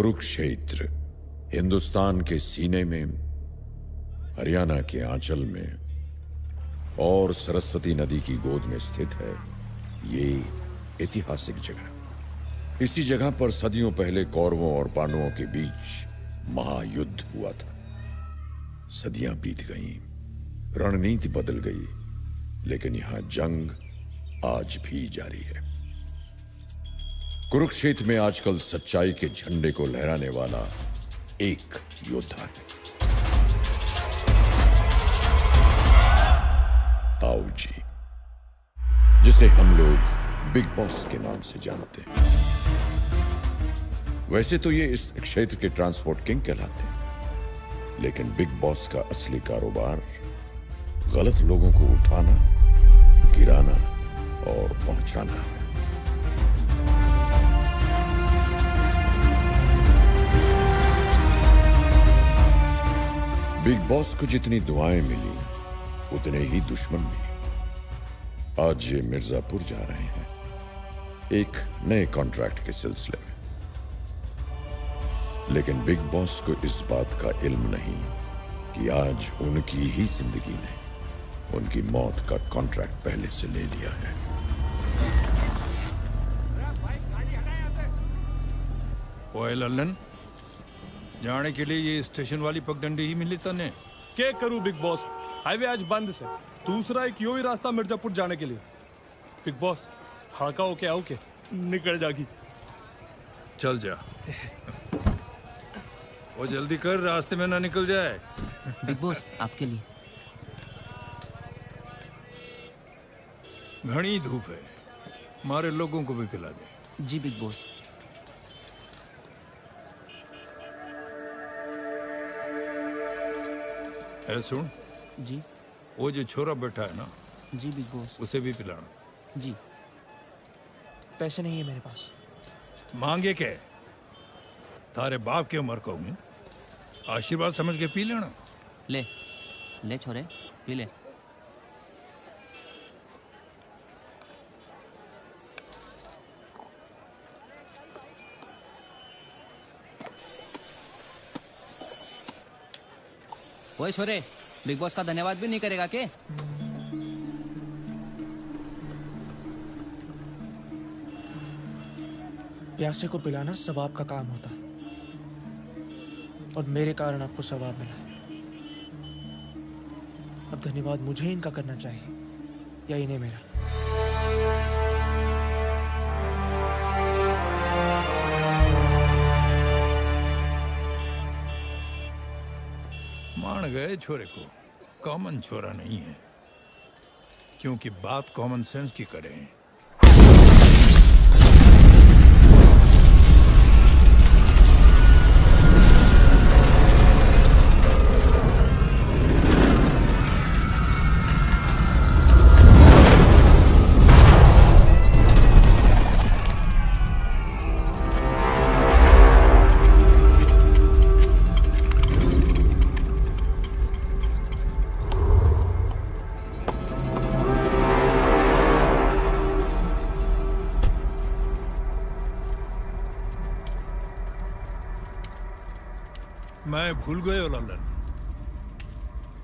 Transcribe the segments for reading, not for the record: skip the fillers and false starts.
कुरुक्षेत्र हिंदुस्तान के सीने में, हरियाणा के आंचल में और सरस्वती नदी की गोद में स्थित है ये ऐतिहासिक जगह। इसी जगह पर सदियों पहले कौरवों और पांडवों के बीच महायुद्ध हुआ था। सदियां बीत गईं, रणनीति बदल गई, लेकिन यहां जंग आज भी जारी है। कुरुक्षेत्र में आजकल सच्चाई के झंडे को लहराने वाला एक योद्धा है, ताऊ जी, जिसे हम लोग बिग बॉस के नाम से जानते हैं। वैसे तो ये इस क्षेत्र के ट्रांसपोर्ट किंग कहलाते हैं, लेकिन बिग बॉस का असली कारोबार गलत लोगों को उठाना, गिराना और पहुंचाना है। बिग बॉस को जितनी दुआएं मिली उतने ही दुश्मन भी। आज ये मिर्जापुर जा रहे हैं एक नए कॉन्ट्रैक्ट के सिलसिले में, लेकिन बिग बॉस को इस बात का इल्म नहीं कि आज उनकी ही जिंदगी ने उनकी मौत का कॉन्ट्रैक्ट पहले से ले लिया है। ओए लल्लन, जाने के लिए ये स्टेशन वाली पगडंडी ही मिली तने। क्या करूं बिग बॉस, हाईवे आज बंद से। दूसरा एक यो ही रास्ता मिर्जापुर जाने के लिए। बिग बॉस हड़का होके आओ के निकल जागी। चल जा। वो जल्दी कर, रास्ते में ना निकल जाए। बिग बॉस आपके लिए। घनी धूप है, हमारे लोगों को भी पिला दे। जी बिग बॉस। है सुन जी। वो जो छोरा बैठा है ना, जी बिग बॉस। उसे भी पिलाना। जी। पैसे नहीं है मेरे पास। मांगे क्या? थारे बाप की उम्र का हूं, आशीर्वाद समझ के पी लेना। ले ले छोरे, पी ले। ओए छोरे, बिग बॉस का धन्यवाद भी नहीं करेगा के? प्यासे को पिलाना सवाब का काम होता है, और मेरे कारण आपको सवाब मिला है। अब धन्यवाद मुझे इनका करना चाहिए या इन्हें मेरा? मान गए छोरे को, कॉमन छोरा नहीं है, क्योंकि बात कॉमन सेंस की करें। मैं भूल गए हो लल्लन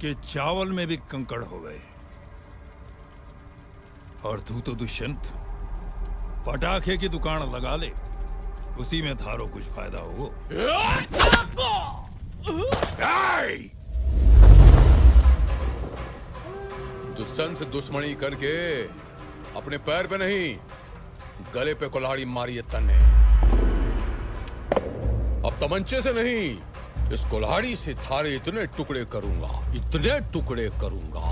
कि चावल में भी कंकड़ हो गए, और तू तो दुष्यंत पटाखे की दुकान लगा ले, उसी में थारो कुछ फायदा हो। दुष्यंत से दुश्मनी करके अपने पैर पे नहीं, गले पे कुल्हाड़ी मारी है तन्ने। अब तमंचे से नहीं, इस कुल्हाड़ी से थारे इतने टुकड़े करूंगा, इतने टुकड़े करूंगा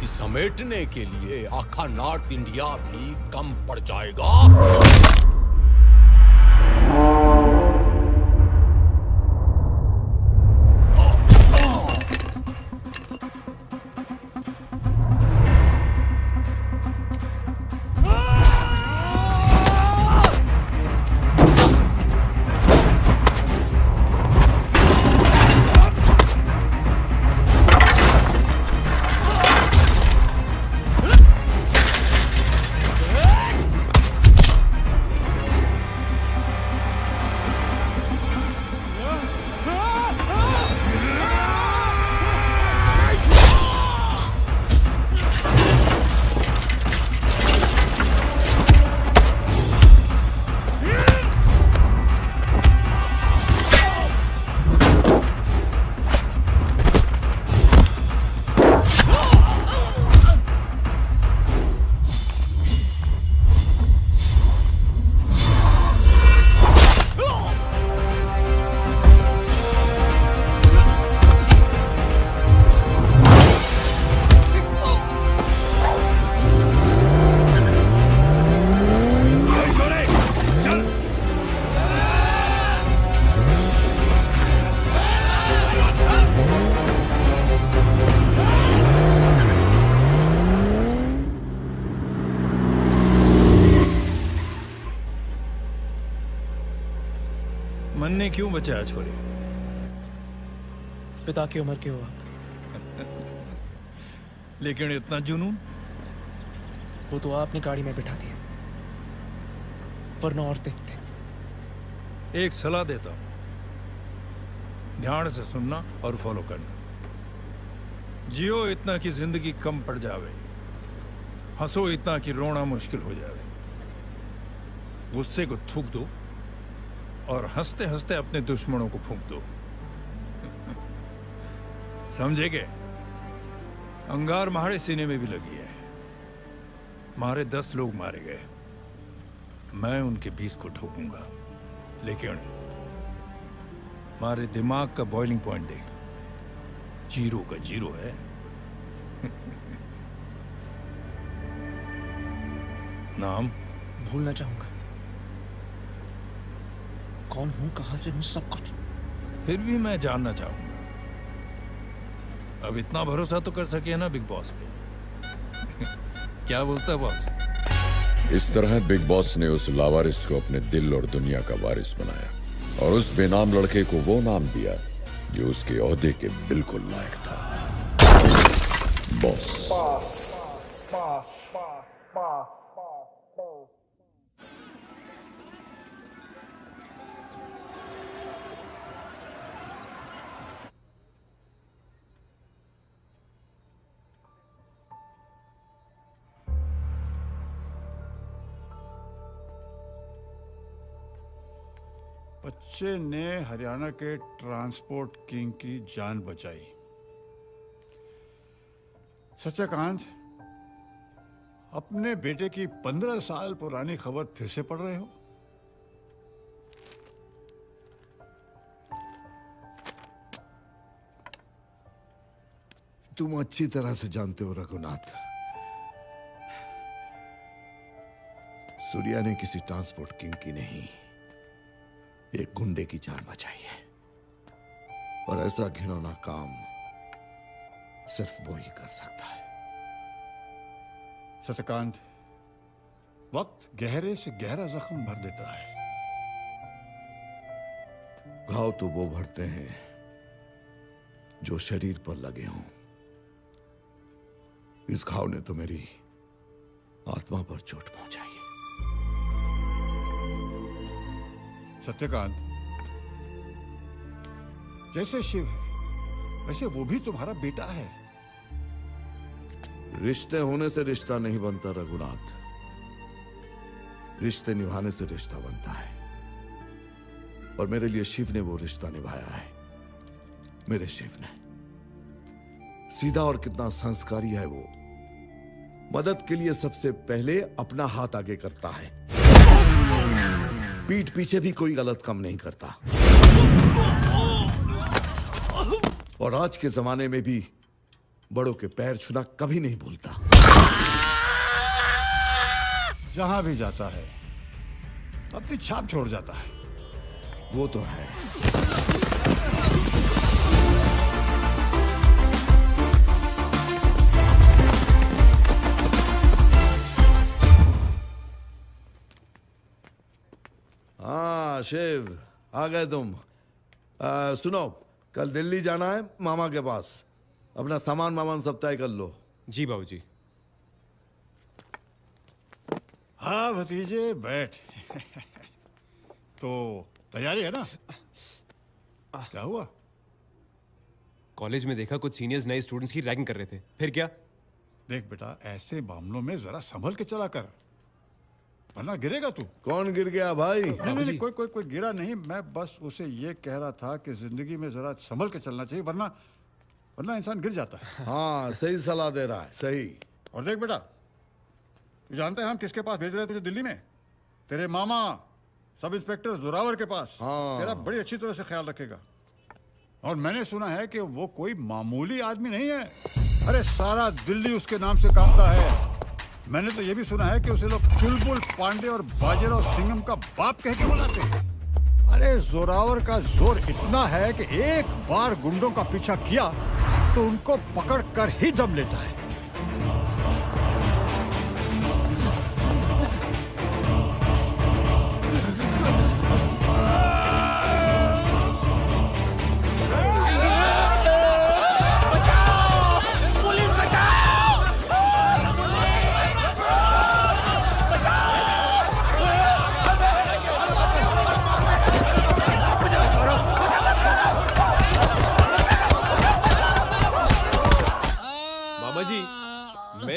कि समेटने के लिए आखा नॉर्थ इंडिया भी कम पड़ जाएगा। बनने क्यों बचा छोरे? पिता की उम्र के हो आप। लेकिन इतना जुनून? वो तो आपने गाड़ी में बिठा दिया, वरना और देखते। एक सलाह देता हूं, ध्यान से सुनना और फॉलो करना। जियो इतना कि जिंदगी कम पड़ जावे, हंसो इतना कि रोना मुश्किल हो जावे। गुस्से को थूक दो और हंसते हंसते अपने दुश्मनों को फूंक दो। समझे क्या? अंगार मारे सीने में भी लगी है। मारे 10 लोग मारे गए, मैं उनके 20 को ठोकूंगा। लेकिन मारे दिमाग का बॉइलिंग पॉइंट देख, 0 का 0 है। नाम भूलना चाहूंगा, कौन हूं, कहां से हूं, सब कुछ। फिर भी मैं जानना चाहूंगा। अब इतना भरोसा तो कर सके ना बिग बॉस पे? क्या बोलता है बॉस? इस तरह बिग बॉस ने उस लावारिस को अपने दिल और दुनिया का वारिस बनाया और उस बेनाम लड़के को वो नाम दिया जो उसके ओहदे के बिल्कुल लायक था, बॉस। बच्चे ने हरियाणा के ट्रांसपोर्ट किंग की जान बचाई। सच्चाकांत, अपने बेटे की 15 साल पुरानी खबर फिर से पढ़ रहे हो? तुम अच्छी तरह से जानते हो रघुनाथ, सूर्या ने किसी ट्रांसपोर्ट किंग की नहीं, एक गुंडे की जान बचाई है। और ऐसा घिनौना काम सिर्फ वो ही कर सकता है। सच्चाकांत, वक्त गहरे से गहरा जख्म भर देता है। घाव तो वो भरते हैं जो शरीर पर लगे हों। इस घाव ने तो मेरी आत्मा पर चोट पहुंचाई है। सत्यकांत, जैसे शिव है वैसे वो भी तुम्हारा बेटा है। रिश्ते होने से रिश्ता नहीं बनता रघुनाथ, रिश्ते निभाने से रिश्ता बनता है। और मेरे लिए शिव ने वो रिश्ता निभाया है। मेरे शिव ने सीधा और कितना संस्कारी है वो। मदद के लिए सबसे पहले अपना हाथ आगे करता है, पीठ पीछे भी कोई गलत काम नहीं करता। और आज के जमाने में भी बड़ों के पैर छूना कभी नहीं भूलता। जहां भी जाता है अपनी छाप छोड़ जाता है। वो तो है। हाँ शिव, आ गए तुम। सुनो, कल दिल्ली जाना है मामा के पास। अपना सामान वामान सब तय कर लो। जी बाबूजी। हाँ भतीजे, बैठ। तो तैयारी है ना? क्या हुआ? कॉलेज में देखा कुछ सीनियर्स नए स्टूडेंट्स की रैगिंग कर रहे थे, फिर क्या? देख बेटा, ऐसे मामलों में जरा संभल के चला कर, वरना गिरेगा तू। कौन गिर गया भाई? नहीं, कोई गिरा नहीं। मैं बस उसे ये कह रहा था कि जिंदगी में जरा संभल के चलना चाहिए, वरना इंसान गिर जाता है। हाँ, सही सलाह दे रहा है, सही। और देख बेटा, तू जानता है हम किसके पास भेज रहे हैं तुझे दिल्ली में? तेरे मामा सब इंस्पेक्टर जोरावर के पास। हाँ। तेरा बड़ी अच्छी तरह से ख्याल रखेगा। और मैंने सुना है कि वो कोई मामूली आदमी नहीं है। अरे सारा दिल्ली उसके नाम से कांपता है। मैंने तो ये भी सुना है कि उसे लोग चुलबुल पांडे और बाजीराव सिंघम का बाप कह के बुलाते हैं। अरे जोरावर का जोर इतना है कि एक बार गुंडों का पीछा किया तो उनको पकड़ कर ही दम लेता है।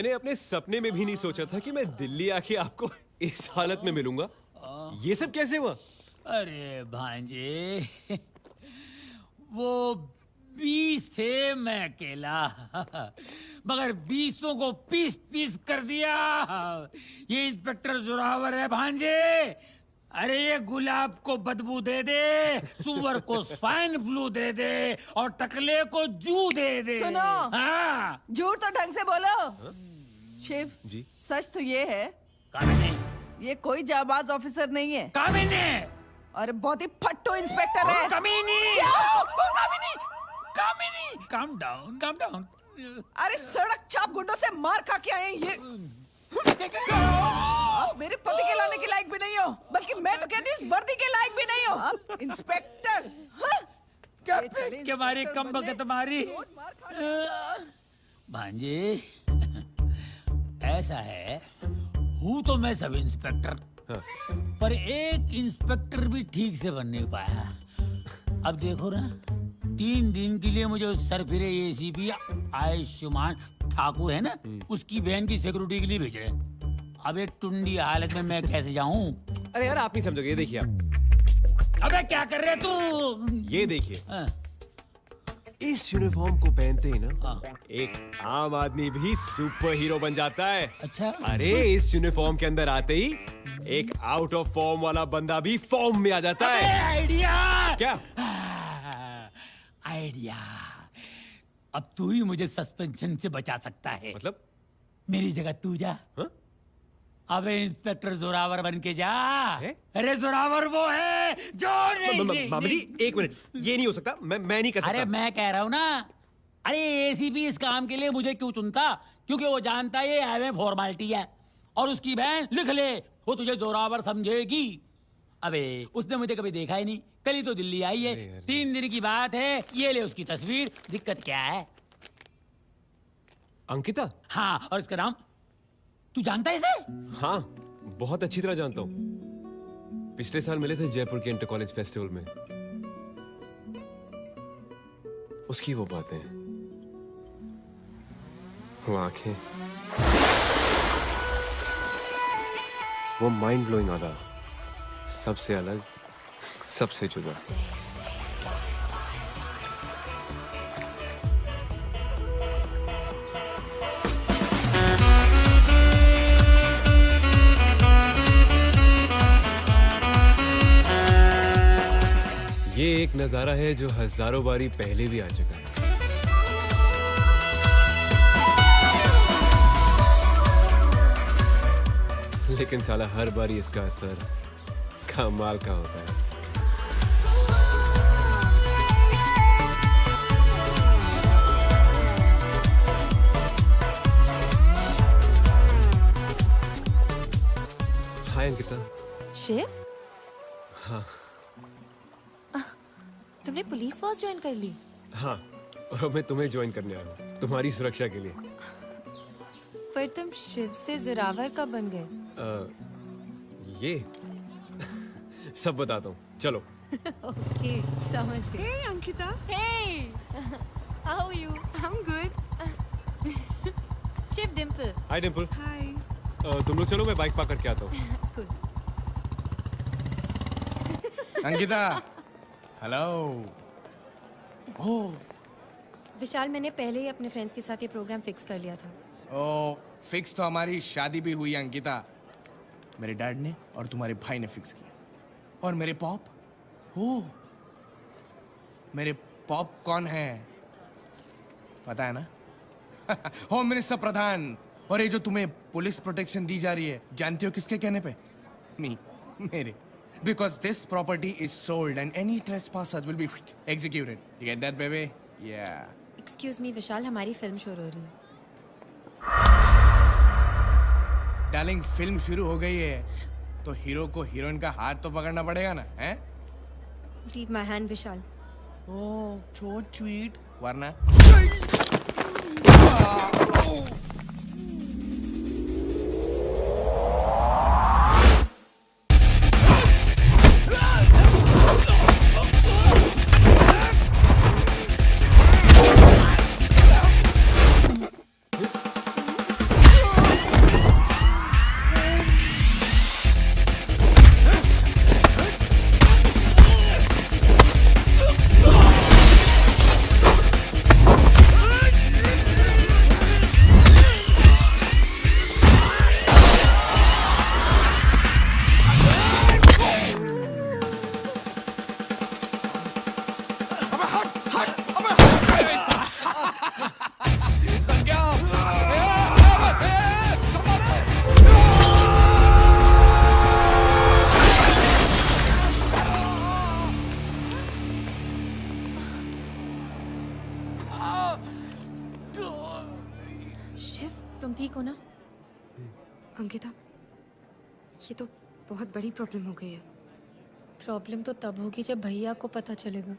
मैंने अपने सपने में भी नहीं सोचा था कि मैं दिल्ली आके आपको इस हालत में मिलूंगा। ये सब कैसे हुआ? अरे भांजे, वो 20 थे, मैं अकेला, मगर 20 को पीस पीस कर दिया। ये इंस्पेक्टर जोरावर है भांजे। अरे ये गुलाब को बदबू दे दे, सुअर को स्वाइन फ्लू दे दे और टकले को जू दे दे। सुनो, हाँ, झूठ तो ढंग से बोलो। शिव जी? सच तो ये है, कामिनी, ये कोई जाबाज ऑफिसर नहीं है। कामिनी, और बहुत ही फट्टू इंस्पेक्टर है। कामिनी, क्या? कामिनी, कामिनी, काम डाउन, काम डाउन। अरे सड़क छाप गुंडों से मार खा के आए ये। मेरे पति के लाने के लायक भी नहीं हो, बल्कि मैं तो कहती हूँ इस वर्दी के लायक भी नहीं हो। इंस्पेक्टर, हाँ? क्या पेट के मारी, कम बगत मारी। भांजे, ऐसा है, हूँ तो मैं सब इंस्पेक्टर, पर एक इंस्पेक्टर भी ठीक से बन नहीं पाया। अब देखो ना, 3 दिन के लिए मुझे उस सरफिरे एसीपी आयुष्मान ठाकुर है ना, उसकी बहन की सिक्योरिटी के लिए भेज रहे हैं। अब एक टुंडी हालत में मैं कैसे जाऊं? अरे यार आप नहीं समझोगे, ये देखिए आप। अबे क्या कर रहे तू? ये देखिए, इस यूनिफॉर्म को पहनते ही ना एक आम आदमी भी सुपर हीरो बन जाता है। अच्छा? अरे इस यूनिफॉर्म के अंदर आते ही एक आउट ऑफ फॉर्म वाला बंदा भी फॉर्म में आ जाता है। आइडिया! क्या आइडिया! अब तू ही मुझे सस्पेंशन से बचा सकता है। मतलब? मेरी जगह तू जा। अबे इंस्पेक्टर जोरावर बन के जा। अरे जोरावर वो है जो मामा जी एक मिनट, ये नहीं हो सकता, मैं नहीं कर सकता। अरे मैं कह रहा हूँ ना, अरे एसीपी इस काम के लिए मुझे क्यों चुनता? क्योंकि वो जानता है ये एवं फॉर्मेलिटी है, और उसकी बहन लिख ले, वो तुझे जोरावर समझेगी। अबे उसने मुझे कभी देखा ही नहीं, कल ही तो दिल्ली आई है, 3 दिन की बात है। ये ले उसकी तस्वीर। दिक्कत क्या है? अंकिता? हाँ, और इसका नाम तू जानता है इसे? हाँ, बहुत अच्छी तरह जानता हूँ। पिछले साल मिले थे जयपुर के इंटर कॉलेज फेस्टिवल में। उसकी वो बातें, वो आंखें, वो माइंड ब्लोइंग आदा, सबसे अलग, सबसे जुदा। ये एक नजारा है जो हजारों बारी पहले भी आ चुका है, लेकिन साला हर बारी इसका असर कमाल का होता है। हाय अंकिता। शिव, हाँ तुमने पुलिस फोर्स ज्वाइन कर ली? हाँ, और मैं तुम्हें ज्वाइन करने आया हूँ तुम्हारी सुरक्षा के लिए। पर तुम शिव से जोरावर कब बन गए? ये सब बताता हूँ, चलो। ओके, समझ गए। Hey Ankita. Hey, how are you? I'm good. Shiv, Dimple. हाय डिम्पल। हाय। तुम लोग चलो, मैं बाइक पार्क करके आता हूँ। अंकिता, हेलो। ओह विशाल, मैंने पहले ही अपने फ्रेंड्स के साथ ये प्रोग्राम फिक्स कर लिया था। ओ फिक्स तो हमारी शादी भी हुई अंकिता। मेरे डैड ने और तुम्हारे भाई ने फिक्स किया। और मेरे पॉप, ओ मेरे पॉप कौन है पता है ना? होम मिनिस्टर प्रधान। और ये जो तुम्हें पुलिस प्रोटेक्शन दी जा रही है, जानते हो किसके कहने पे? मेरे। Because this property is sold and any trespassers will be executed. You get that, baby? Yeah. Excuse me, विशाल, हमारी फिल्म शुरू हो रही है। डार्लिंग, फिल्म शुरू हो गई है तो हीरो को हीरोइन का हाथ तो पकड़ना पड़ेगा ना, हैं? Leave my hand, Vishal. Oh, so sweet. वरना? हो ना? अंकिता, ये तो बहुत बड़ी प्रॉब्लम हो गई है। प्रॉब्लम तो तब होगी जब भैया को पता चलेगा।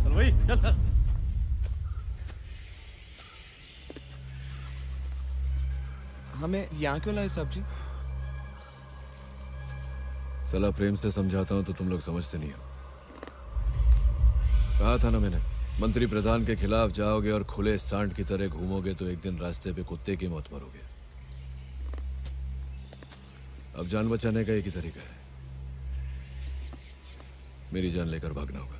चल भाई चल। हमें यहाँ क्यों लाए साहब जी? साला प्रेम से समझाता हूं तो तुम लोग समझते नहीं हो। कहा था ना मैंने, मंत्री प्रधान के खिलाफ जाओगे और खुले सांड की तरह घूमोगे तो एक दिन रास्ते पे कुत्ते की मौत मरोगे। अब जान बचाने का एक ही तरीका है, मेरी जान लेकर भागना होगा।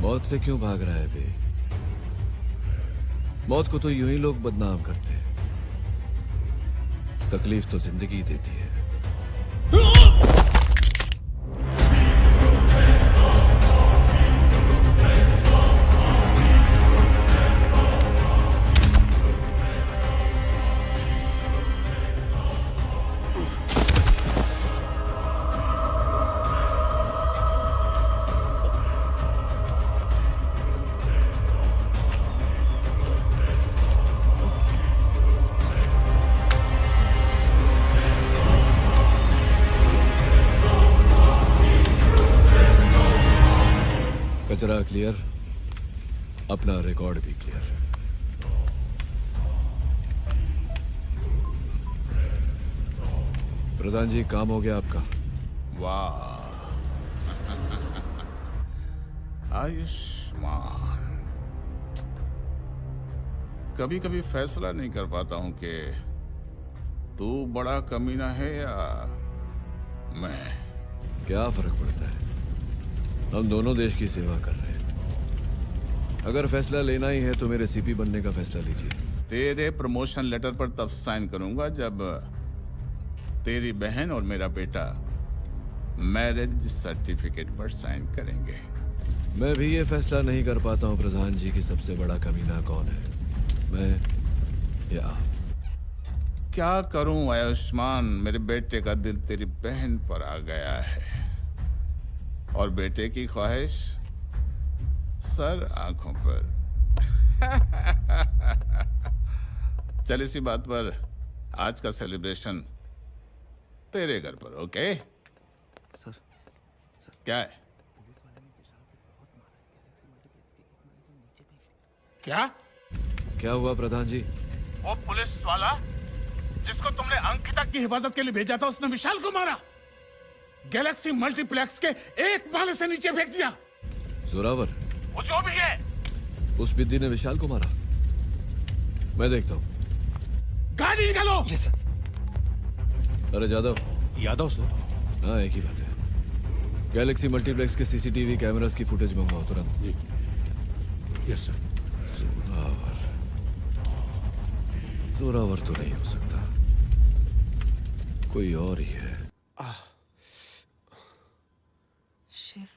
मौत से क्यों भाग रहा है बे? मौत को तो यूं ही लोग बदनाम करते हैं, तकलीफ तो जिंदगी देती है। कचरा क्लियर, अपना रिकॉर्ड भी क्लियर। प्रधान जी, काम हो गया आपका। वाह आयुष्मान, कभी कभी फैसला नहीं कर पाता हूं कि तू बड़ा कमीना है या मैं। क्या फर्क पड़ता है, हम दोनों देश की सेवा कर रहे हैं। अगर फैसला लेना ही है तो मेरे सीपी बनने का फैसला लीजिए। तेरे प्रमोशन लेटर पर तब साइन करूंगा जब तेरी बहन और मेरा बेटा मैरिज सर्टिफिकेट पर साइन करेंगे। मैं भी ये फैसला नहीं कर पाता हूँ प्रधान जी की सबसे बड़ा कमीना कौन है, मैं या आप। क्या करूं आयुष्मान, मेरे बेटे का दिल तेरी बहन पर आ गया है और बेटे की ख्वाहिश सर आंखों पर। चल इसी बात पर आज का सेलिब्रेशन तेरे घर पर, ओके? सर, क्या है? क्या हुआ प्रधान जी? वो पुलिस वाला जिसको तुमने अंकिता की हिफाजत के लिए भेजा था, उसने विशाल को मारा। गैलेक्सी मल्टीप्लेक्स के एक माले से नीचे फेंक दिया। जोरावर? वो जो भी है। उस बिद्दी ने विशाल को मारा? मैं देखता हूँ। गाड़ी निकालो। Yes sir. अरे जादव। यादव सर। हाँ, एक ही बात है। गैलेक्सी मल्टीप्लेक्स के सीसीटीवी कैमरास की फुटेज मंगवाओ तुरंत। जी। Yes sir. जोरावर तो नहीं हो सकता, कोई और ही है। शिव,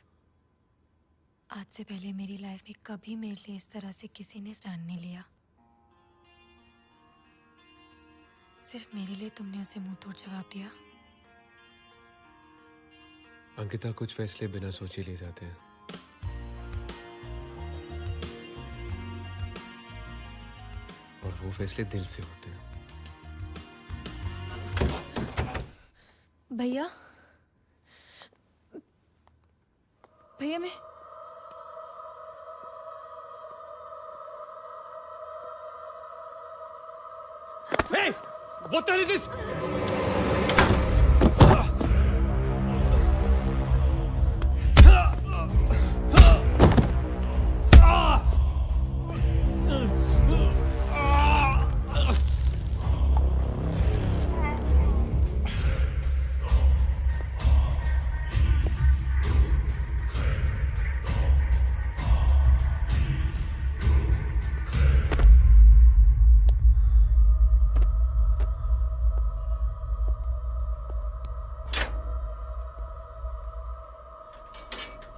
आज से पहले मेरी लाइफ में कभी मेरे लिए इस तरह से किसी ने स्टैंड नहीं लिया। सिर्फ मेरे लिए तुमने उसे मुंह तोड़ जवाब दिया। अंकिता, कुछ फैसले बिना सोचे लिए जाते हैं। और वो फैसले दिल से होते हैं। भैया, भैया मैं Hey! What the hell is this?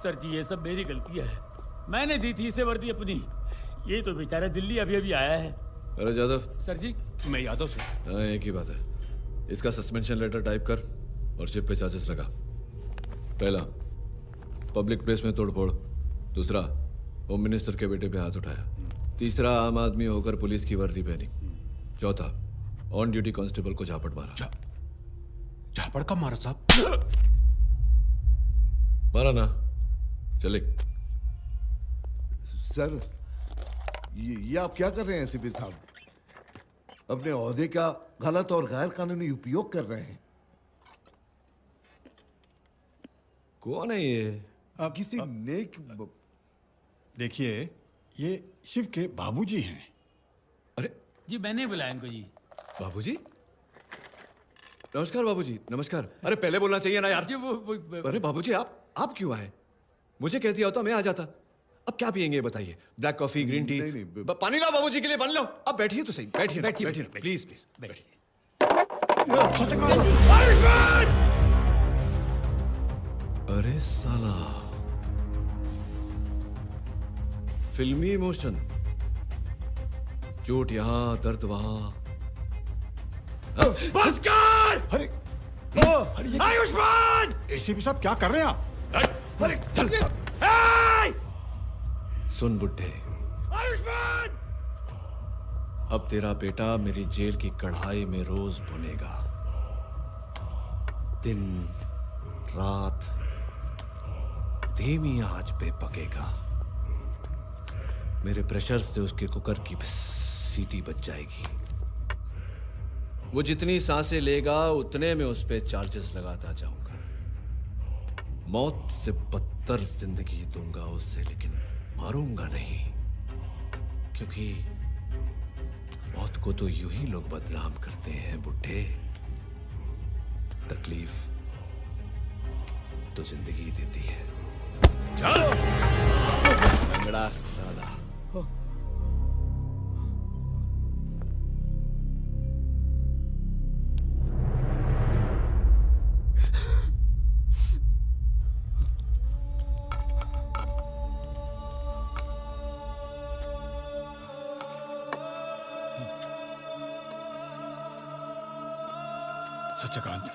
Sir जी, ये सब मेरी गलती है। मैंने दी थी इसे वर्दी अपनी। ये तो बेचारा दिल्ली अभी अभी आया है। अरे जादव। सर जी। मैं यादव सर। हाँ, एक ही बात है। इसका सस्पेंशन लेटर टाइप कर और शिप पे चार्जेस लगा। पहला, पब्लिक प्लेस में तोड़फोड़। दूसरा, होम मिनिस्टर के बेटे पे हाथ उठाया। तीसरा, आम आदमी होकर पुलिस की वर्दी पहनी। चौथा, ऑन ड्यूटी कांस्टेबल को झापड़ मारा। झापड़ का मारा साहब? मारा ना। चले। सर, ये आप क्या कर रहे हैं एसीपी साहब? अपने ओहदे का गलत और गैर कानूनी उपयोग कर रहे हैं। कौन है ये? किसी नेक। देखिए, ये शिव के बाबूजी हैं। अरे जी, मैंने बुलाया इनको जी। बाबूजी? नमस्कार बाबूजी, नमस्कार। अरे पहले बोलना चाहिए ना यार। जी वो अरे बाबूजी, आप क्यों आए? मुझे कह दिया होता मैं आ जाता। अब क्या पियेंगे बताइए? Black coffee, green tea? पानी लाओ बाबूजी के लिए, पानी लाओ। अब बैठिए तो सही। बैठिए प्लीज प्लीज बैठिए। अरे साला, फिल्मी इमोशन। चोट यहां, दर्द वहां। बस कर! अरे आयुष्मान! एसीपी साहब क्या कर रहे हैं आप? अरे चल! सुन बुड्ढे, आयुष्मान! अब तेरा बेटा मेरी जेल की कढ़ाई में रोज भुनेगा। दिन रात धीमी आंच पे पकेगा। मेरे प्रेशर से उसके कुकर की सीटी बच जाएगी। वो जितनी सांसें लेगा उतने में उस पे चार्जेस लगाता जाऊंगा। मौत से बदतर जिंदगी दूंगा उससे, लेकिन मारूंगा नहीं, क्योंकि मौत को तो यूं ही लोग बदनाम करते हैं बुड्ढे। तकलीफ तो जिंदगी देती है। चल लंगड़ा साला। सत्यकांत,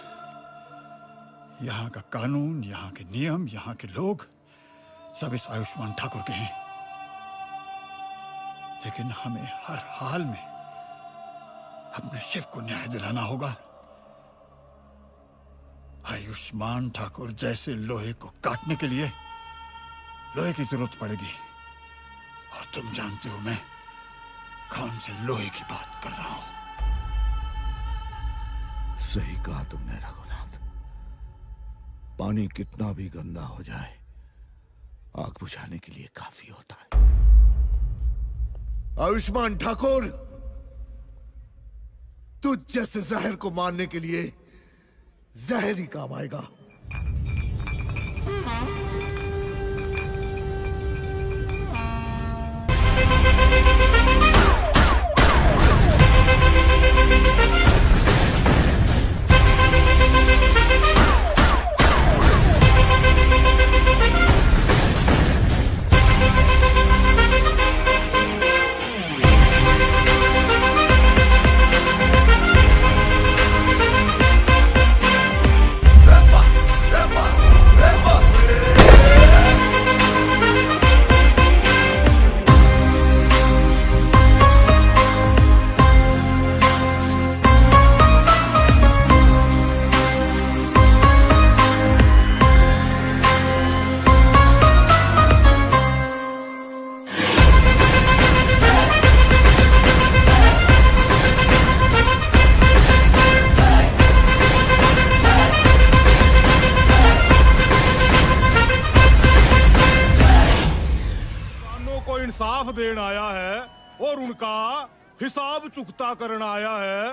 यहाँ का कानून, यहाँ के नियम, यहाँ के लोग सब इस आयुष्मान ठाकुर के हैं। लेकिन हमें हर हाल में अपने शिव को न्याय दिलाना होगा। आयुष्मान ठाकुर जैसे लोहे को काटने के लिए लोहे की जरूरत पड़ेगी, और तुम जानते हो मैं कौन से लोहे की बात कर रहा हूं। सही कहा तुमने रघुनाथ। पानी कितना भी गंदा हो जाए, आग बुझाने के लिए काफी होता है। आयुष्मान ठाकुर, तुझ जैसे जहर को मारने के लिए जहर ही काम आएगा। इंसाफ देन आया है और उनका हिसाब चुकता करना आया है,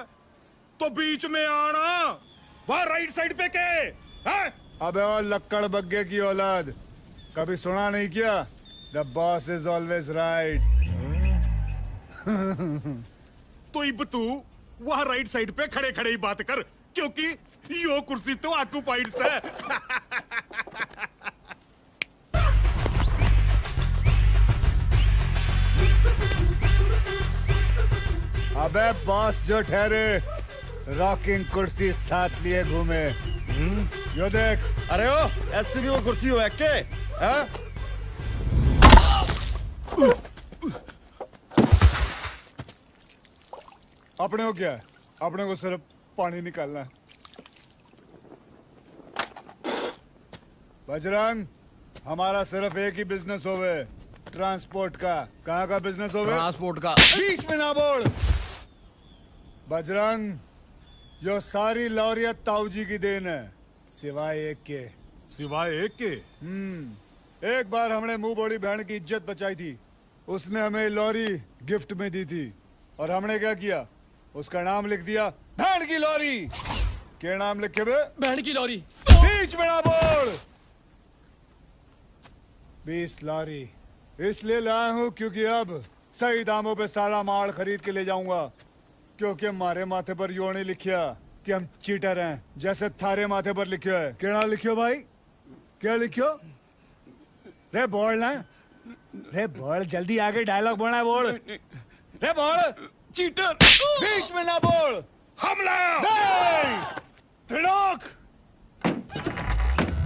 तो बीच में आना वह राइट साइड पे के है? अबे और लक्कड़ बग्गे की औलाद, कभी सुना नहीं क्या? The boss is always right. तो इब तू वह राइट साइड पे खड़े खड़े ही बात कर, क्योंकि यो कुर्सी तो ऑक्यूपाइड है। अबे बॉस जो ठहरे, रॉकिंग कुर्सी साथ लिए घूमे। यो देख। अरे ओ ऐसी भी वो कुर्सी हो के हाँ? अपने को क्या है? अपने को सिर्फ पानी निकालना है। बजरंग, हमारा सिर्फ एक ही बिजनेस होवे, ट्रांसपोर्ट का। कहाँ का बिजनेस होवे? ट्रांसपोर्ट का। बीच में ना बोल। बजरंग, यो सारी लौरियत ताऊजी की देन है, सिवाय एक के। सिवाय एक के? एक बार हमने मुंह बोड़ी बहन की इज्जत बचाई थी, उसने हमें लॉरी गिफ्ट में दी थी, और हमने क्या किया? उसका नाम लिख दिया बहन की लॉरी। क्या नाम लिखे बे? बहन की लॉरी। बीच में ना बोल। 20 लॉरी इसलिए लाया हूं क्योंकि अब सही दामों पे सारा माल खरीद के ले जाऊंगा, क्योंकि हमारे माथे पर यो नहीं लिखिया कि हम चीटर हैं, जैसे थारे माथे पर लिखियो है। क्या लिखियो भाई? क्या लिखियो? रे बोल ना, रे बोल, जल्दी आगे डायलॉग बोलना है, बोल रे बोल। चीटर। बीच में ना बोल। हमला। त्रिलोक,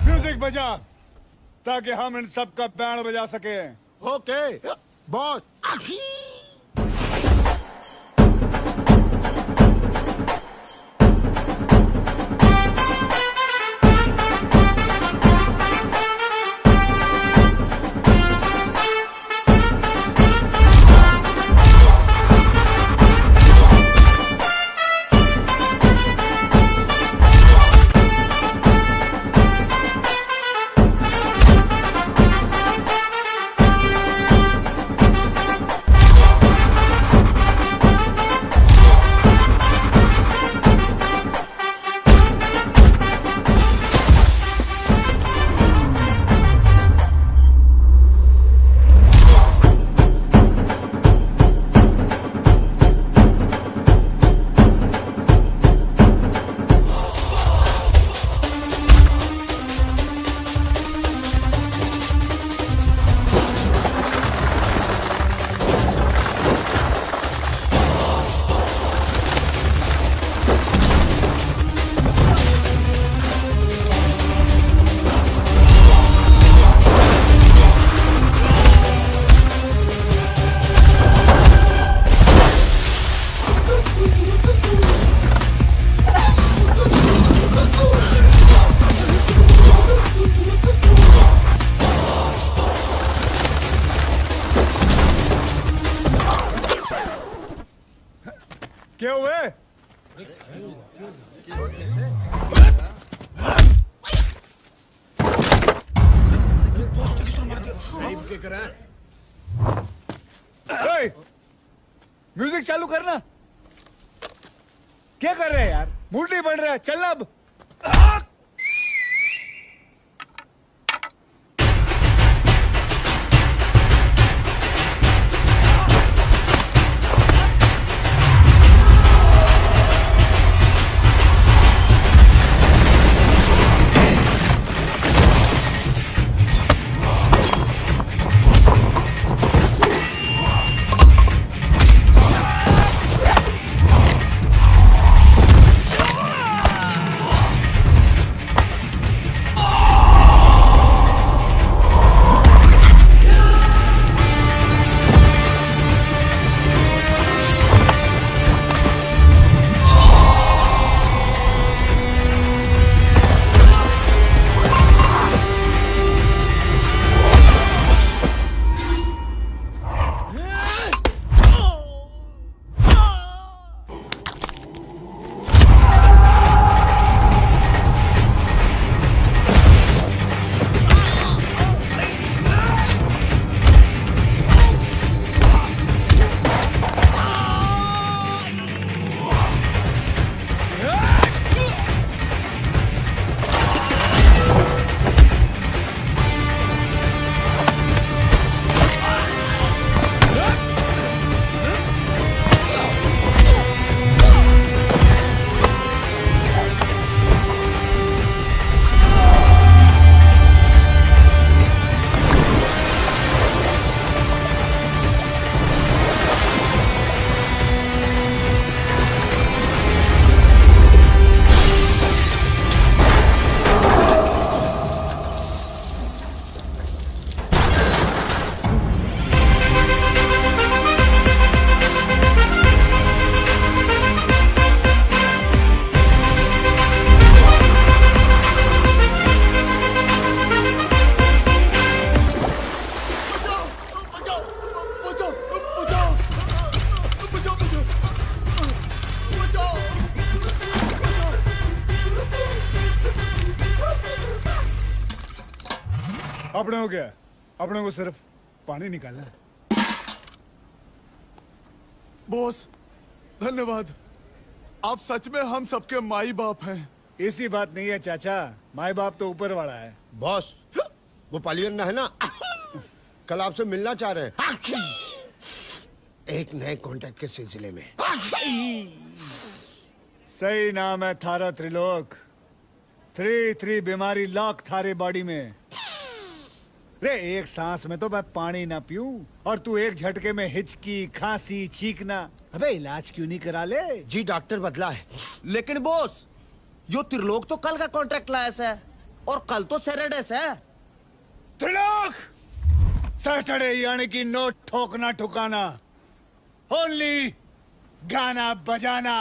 म्यूजिक बजा ताकि हम इन सब का बैंड बजा सके। Okay boss. क्या हुए? म्यूजिक चालू करना। क्या कर रहे हैं यार? मूड नहीं बन रहा है, चल अब। अपने को क्या है? अपने को सिर्फ पानी निकालना है। बॉस धन्यवाद, आप सच में हम सबके माई बाप हैं। ऐसी बात नहीं है चाचा, माई बाप तो ऊपर वाला है। बॉस वो पालियन है ना, कल आपसे मिलना चाह रहे हैं एक नए कॉन्ट्रैक्ट के सिलसिले में। सही नाम है थारा त्रिलोक। 3 बीमारी लॉक थारे बॉडी में। रे एक सांस में तो मैं पानी ना पीऊं और तू एक झटके में हिचकी, खांसी, चीखना। अबे इलाज क्यों नहीं करा ले? जी डॉक्टर बदला है। लेकिन बॉस यो त्रिलोक तो कल का कॉन्ट्रैक्ट लाया है और कल तो सैटरडे है। त्रिलोक सैटरडे यानी कि नो ठोकना ठुकाना, ओनली गाना बजाना।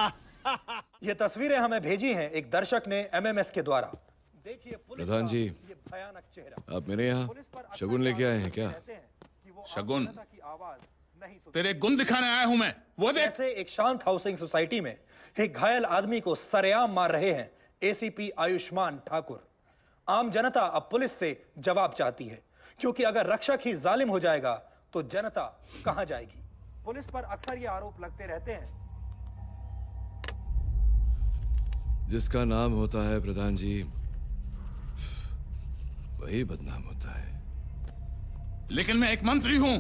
ये तस्वीरें हमें भेजी हैं एक दर्शक ने एमएमएस के द्वारा। देखिए प्रधान जी, भयानक चेहरा। आप मेरे यहाँ शगुन लेके आए हैं क्या? शगुन? तेरे गुण दिखाने आया हूं मैं। वो देख। ऐसे एक शांत हाउसिंग सोसाइटी में एक घायल आदमी को सरेआम मार रहे हैं एसीपी आयुष्मान ठाकुर। आम जनता अब पुलिस से जवाब चाहती है, क्योंकि अगर रक्षक ही जालिम हो जाएगा तो जनता कहां जाएगी? पुलिस पर अक्सर ये आरोप लगते रहते हैं। जिसका नाम होता है प्रधान जी, वही बदनाम होता है। लेकिन मैं एक मंत्री हूं,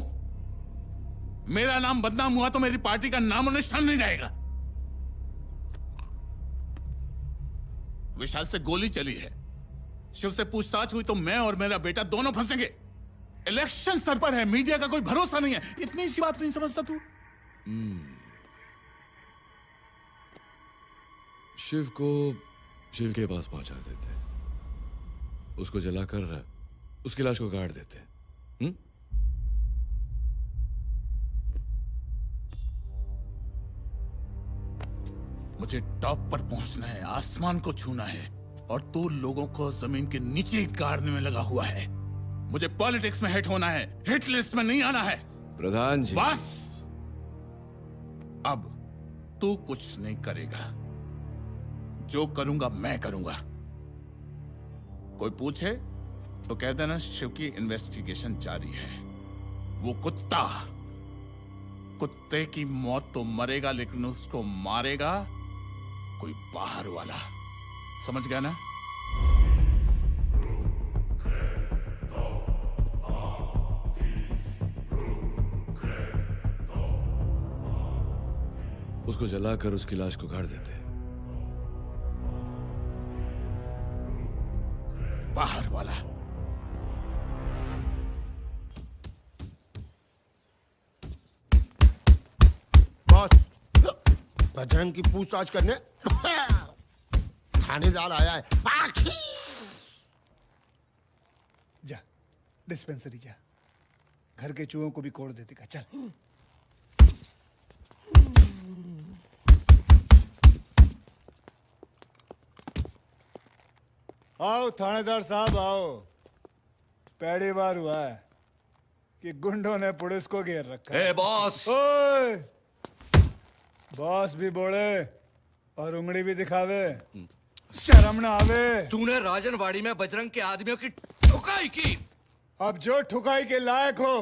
मेरा नाम बदनाम हुआ तो मेरी पार्टी का नामो निशान नहीं जाएगा। विशाल से गोली चली है, शिव से पूछताछ हुई तो मैं और मेरा बेटा दोनों फंसेंगे। इलेक्शन सर पर है, मीडिया का कोई भरोसा नहीं है। इतनी सी बात नहीं समझता तू? शिव को शिव के पास पहुंचा देते, उसको जलाकर उसकी लाश को गाड़ देते। मुझे टॉप पर पहुंचना है, आसमान को छूना है, और तू लोगों को जमीन के नीचे गाड़ने में लगा हुआ है। मुझे पॉलिटिक्स में हिट होना है, हिट लिस्ट में नहीं आना है। प्रधान जी बस अब तू कुछ नहीं करेगा, जो करूंगा मैं करूंगा। कोई पूछे तो कह देना शिव की इन्वेस्टिगेशन जारी है। वो कुत्ते की मौत तो मरेगा, लेकिन उसको मारेगा कोई बाहर वाला। समझ गया ना? उसको जलाकर उसकी लाश को गाड़ देते। बाहर वाला। बॉस बजरंग की पूछताछ करने थानेदार आया है। जा डिस्पेंसरी जा, घर के चूहों को भी कोड़ दे देगा। चल आओ थानेदार साहब आओ। पहली बार हुआ है कि गुंडों ने पुलिस को घेर रखा है। बॉस। ओए बॉस भी बोले और उंगली भी दिखावे, शर्म ना आवे। तूने राजनवाड़ी में बजरंग के आदमियों की ठुकाई की। अब जो ठुकाई के लायक हो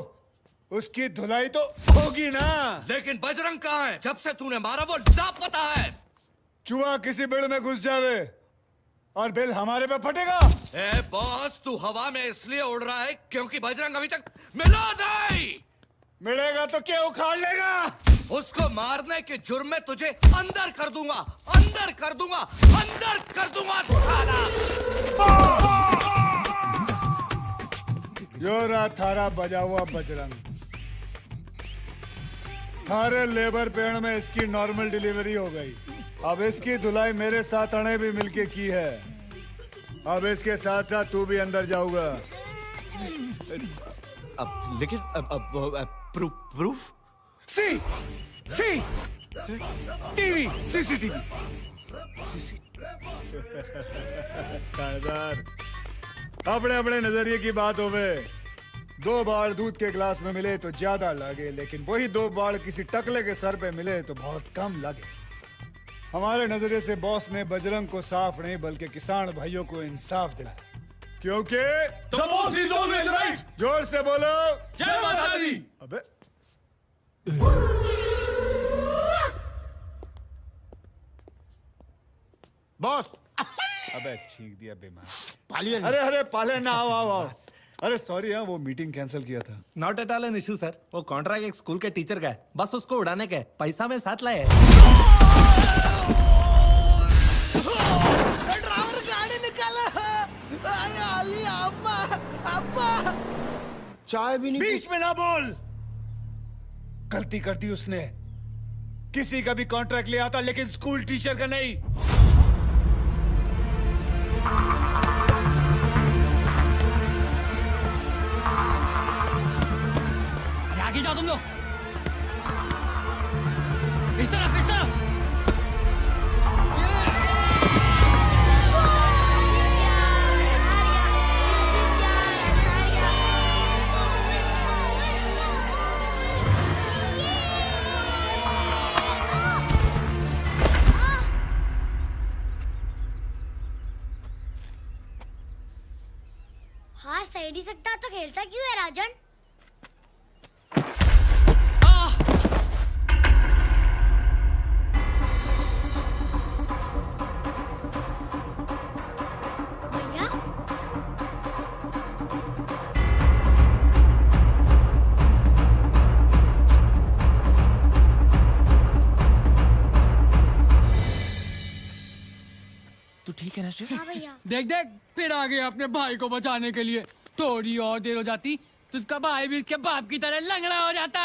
उसकी धुलाई तो होगी ना। लेकिन बजरंग कहाँ है? जब से तूने मारा वो लापता है। चूहा किसी बिल में घुस जावे और बिल हमारे पे फटेगा। ए बॉस, तू हवा में इसलिए उड़ रहा है क्योंकि बजरंग अभी तक मिला नहीं। मिलेगा तो क्या उखाड़ लेगा? उसको मारने के जुर्म में तुझे अंदर कर दूंगा, अंदर कर दूंगा, अंदर कर दूंगा साला। यो रहा थारा बजा हुआ बजरंग। थारे लेबर पेड़ में इसकी नॉर्मल डिलीवरी हो गई। अब इसकी धुलाई मेरे साथ अणे भी मिलके की है। अब इसके साथ साथ तू भी अंदर जाऊंगा। अब लेकिन प्रूफ सी टीवी सीसीटीवी। अपने अपने नजरिए की बात होवे। 2 बाल दूध के गिलास में मिले तो ज्यादा लगे, लेकिन वही 2 बाल किसी टकले के सर पे मिले तो बहुत कम लगे। हमारे नजरिए से बॉस ने बजरंग को साफ नहीं बल्कि किसान भाइयों को इंसाफ दिलाया, क्योंकि The boss is always right. जोर से बोलो। जय माता दी। अबे बॉस। अबे छींक दिया बेमान। पालियन। अरे अरे पालियन आओ आओ आओ। अरे सॉरी हाँ, वो मीटिंग कैंसिल किया था। Not at all an issue sir. वो कॉन्ट्रैक्ट एक स्कूल के टीचर का है, बस उसको उड़ाने का है। पैसा में साथ लाए। ड्राइवर गाड़ी निकाला। अली अम्मा अम्मा। चाय भी नहीं। बीच में ना बोल। गलती कर दी उसने। किसी का भी कॉन्ट्रैक्ट लिया था, लेकिन स्कूल टीचर का नहीं। आगे जाओ तुम लोग। इस तरफ, इस तरफ। हार सही नहीं सकता तो खेलता क्यों है राजन? भैया तू ठीक है ना शिव? हाँ भैया। देख देख, फिर आ गया अपने भाई को बचाने के लिए। थोड़ी और देर हो जाती तो उसका भाई भी इसके बाप की तरह लंगड़ा हो जाता।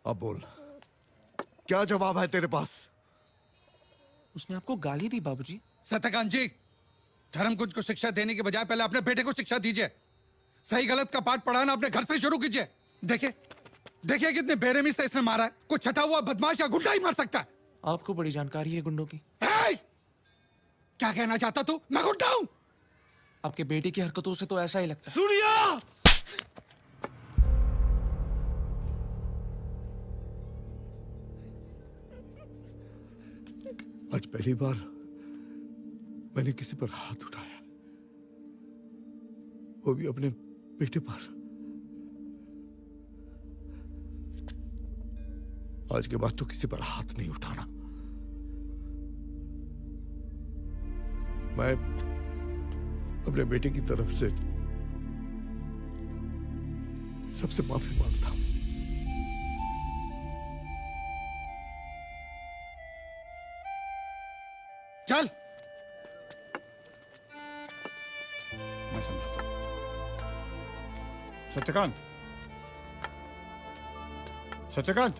अब बोल, क्या जवाब है तेरे पास? उसने आपको गाली दी बाबूजी? सत्यकांत जी, धर्मकुंज को शिक्षा देने के बजाय पहले अपने बेटे को शिक्षा दीजिए। सही गलत का पाठ पढ़ाना अपने घर से शुरू कीजिए। देखिए देखिए कितने बेरहमी से इसने मारा है। कोई छटा हुआ बदमाश या गुंडा ही मार सकता है। आपको बड़ी जानकारी है गुंडों की। क्या कहना चाहता तू? मैं गुंडा हूं? आपके बेटे की हरकतों से तो ऐसा ही लगता है। सूर्या! आज पहली बार मैंने किसी पर हाथ उठाया, वो भी अपने बेटे पर। आज के बाद तो किसी पर हाथ नहीं उठाना। मैं अपने बेटे की तरफ से सबसे माफी मांगता हूं। चल। मैं समझता हूं। सत्यकांत, सत्यकांत,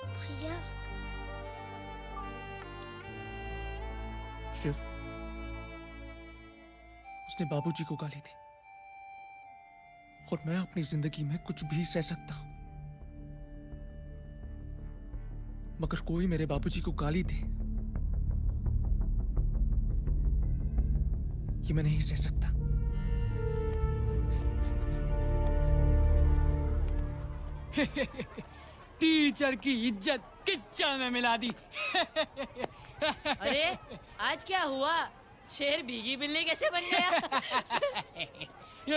भैया शिव, उसने बाबूजी को गाली दी और मैं अपनी जिंदगी में कुछ भी सह सकता हूं, मगर कोई मेरे बाबूजी को गाली दे ये मैं नहीं सह सकता। टीचर की इज्जत किच्चा में मिला दी। अरे आज क्या हुआ? शेर भीगी बिल्ली कैसे बन गया?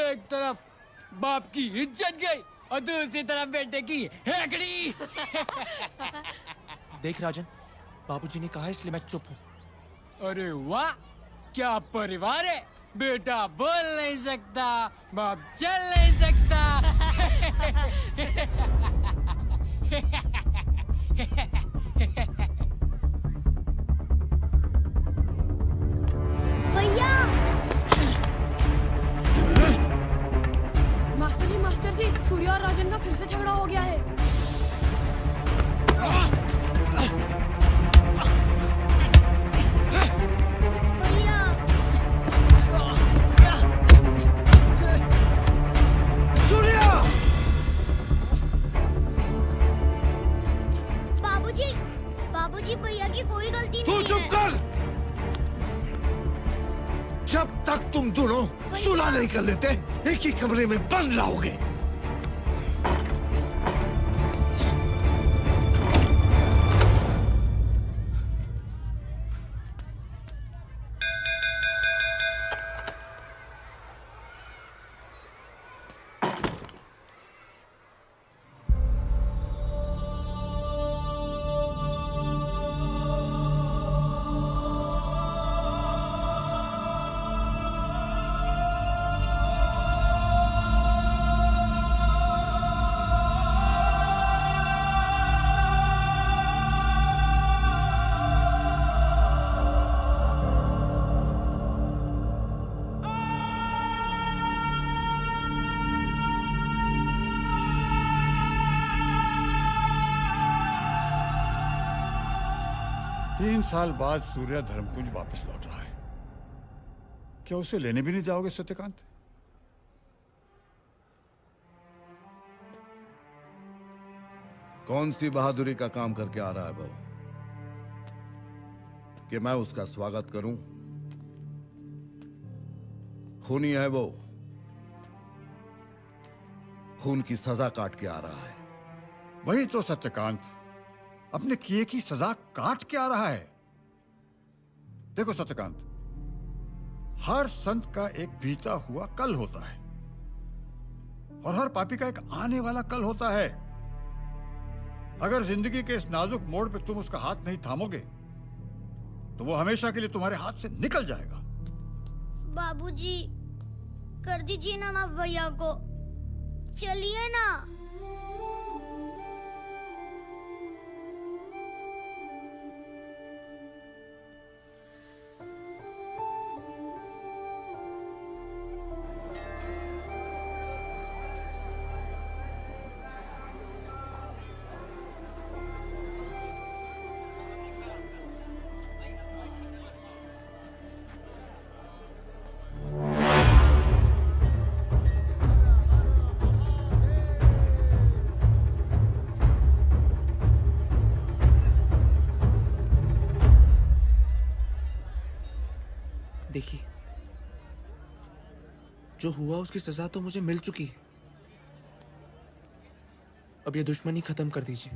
एक तरफ बाप की इज्जत गई और दूसरी तरफ बेटे की हेकड़ी। देख राजन, बाबूजी ने कहा इसलिए मैं चुप हूं। अरे वाह, क्या परिवार है। बेटा बोल नहीं सकता, बाप चल नहीं सकता। भैया! मास्टर जी, सूर्या और राजन का फिर से झगड़ा हो गया है। बाबूजी, भैया की कोई गलती नहीं तू है। चुप कर। जब तक तुम दोनों सुलह नहीं कर लेते, एक ही कमरे में बंद रहोगे। 3 साल बाद सूर्या धर्मकुंज वापस लौट रहा है। क्या उसे लेने भी नहीं जाओगे सत्यकांत? कौन सी बहादुरी का काम करके आ रहा है वो कि मैं उसका स्वागत करूं? खूनी है वो, खून की सजा काट के आ रहा है। वही तो सत्यकांत, अपने किए की सजा काट के आ रहा है। देखो सत्यकांत, हर संत का एक बीता हुआ कल होता है और हर पापी का एक आने वाला कल होता है। अगर जिंदगी के इस नाजुक मोड़ पे तुम उसका हाथ नहीं थामोगे तो वो हमेशा के लिए तुम्हारे हाथ से निकल जाएगा। बाबूजी, कर दीजिए ना माफ भैया को, चलिए ना। देखिए, जो हुआ उसकी सजा तो मुझे मिल चुकी है। अब ये दुश्मनी खत्म कर दीजिए।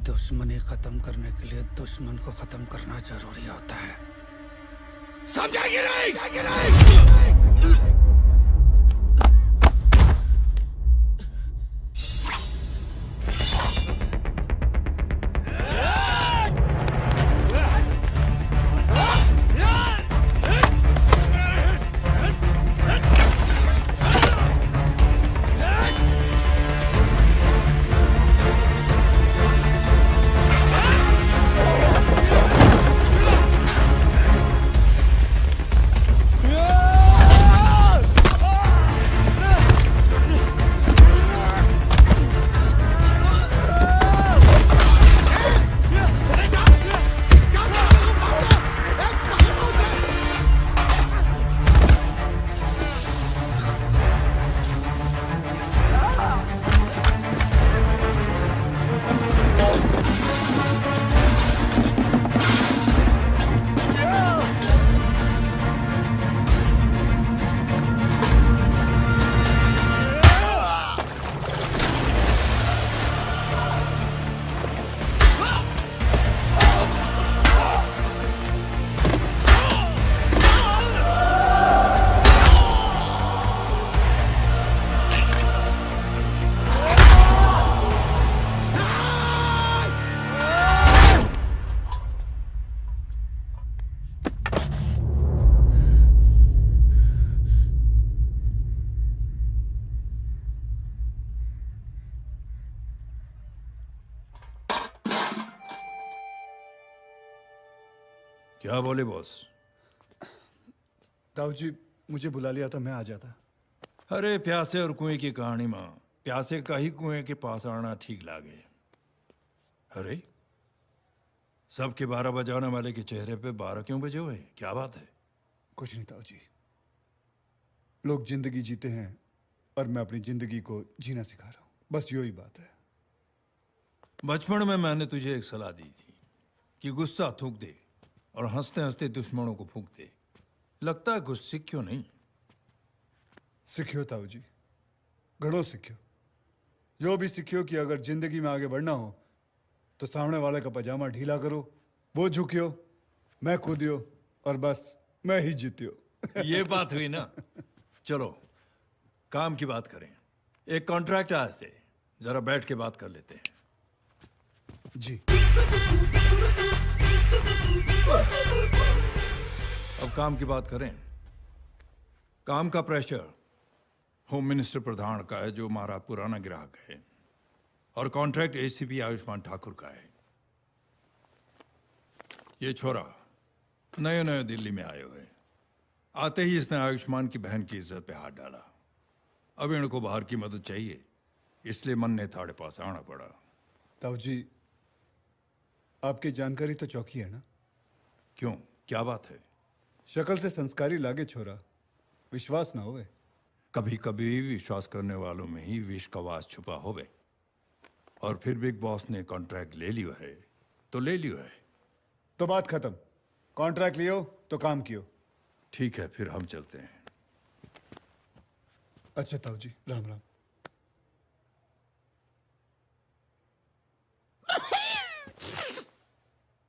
दुश्मनी खत्म करने के लिए दुश्मन को खत्म करना जरूरी होता है। समझाएंगे नहीं? क्या बोले बॉस? ताऊ जी, मुझे बुला लिया था, मैं आ जाता। अरे प्यासे और कुएं की कहानी में प्यासे का ही कुएं के पास आना ठीक लागे। अरे सबके 12 बजाने वाले के चेहरे पे 12 क्यों बजे हुए? क्या बात है? कुछ नहीं ताऊ जी, लोग जिंदगी जीते हैं और मैं अपनी जिंदगी को जीना सिखा रहा हूं, बस यही बात है। बचपन में मैंने तुझे एक सलाह दी थी कि गुस्सा थूक दे और हंसते हंसते दुश्मनों को फूंक दे। लगता है कुछ सीखियो नहीं। सीखियो ताऊ जी, घणो सीखियो। जो भी सीखियो कि अगर जिंदगी में आगे बढ़ना हो तो सामने वाले का पजामा ढीला करो, वो झुकियो, मैं कूदियो और बस मैं ही जीतियो। ये बात हुई ना। चलो काम की बात करें। एक कॉन्ट्रैक्ट आया से जरा बैठ के बात कर लेते हैं। जी। अब काम की बात करें। काम का प्रेशर होम मिनिस्टर प्रधान का है, जो हमारा पुराना ग्राहक है, और कॉन्ट्रैक्ट एसीपी आयुष्मान ठाकुर का है। ये छोरा नए नए दिल्ली में आए हुए, आते ही इसने आयुष्मान की बहन की इज्जत पे हाथ डाला। अब इनको बाहर की मदद चाहिए, इसलिए मन ने थाड़े पास आना पड़ा। ताऊ जी, आपकी जानकारी तो चौकी है ना? क्यों, क्या बात है? शक्ल से संस्कारी लागे छोरा, विश्वास ना होवे। कभी कभी विश्वास करने वालों में ही विष का वास छुपा होवे। और फिर बिग बॉस ने कॉन्ट्रैक्ट ले लियो है तो ले लियो है। तो बात खत्म। कॉन्ट्रैक्ट लियो तो काम कियो। ठीक है, फिर हम चलते हैं। अच्छा ताऊ जी, राम राम।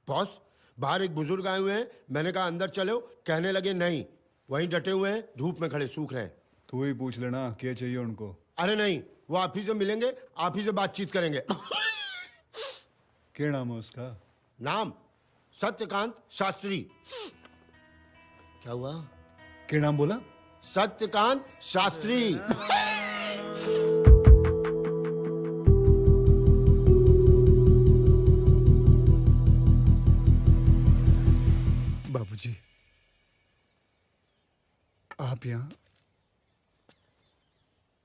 बॉस, बाहर एक बुजुर्ग आए हुए हैं, मैंने कहा अंदर चलो, कहने लगे नहीं, वहीं डटे हुए हैं, धूप में खड़े सूख रहे हैं। तू ही पूछ लेना क्या चाहिए उनको। अरे नहीं, वो आप ही से मिलेंगे, आप ही से बातचीत करेंगे। क्या नाम है उसका? नाम सत्यकांत शास्त्री। क्या हुआ? क्या नाम बोला? सत्यकांत शास्त्री। बाबूजी, आप यहाँ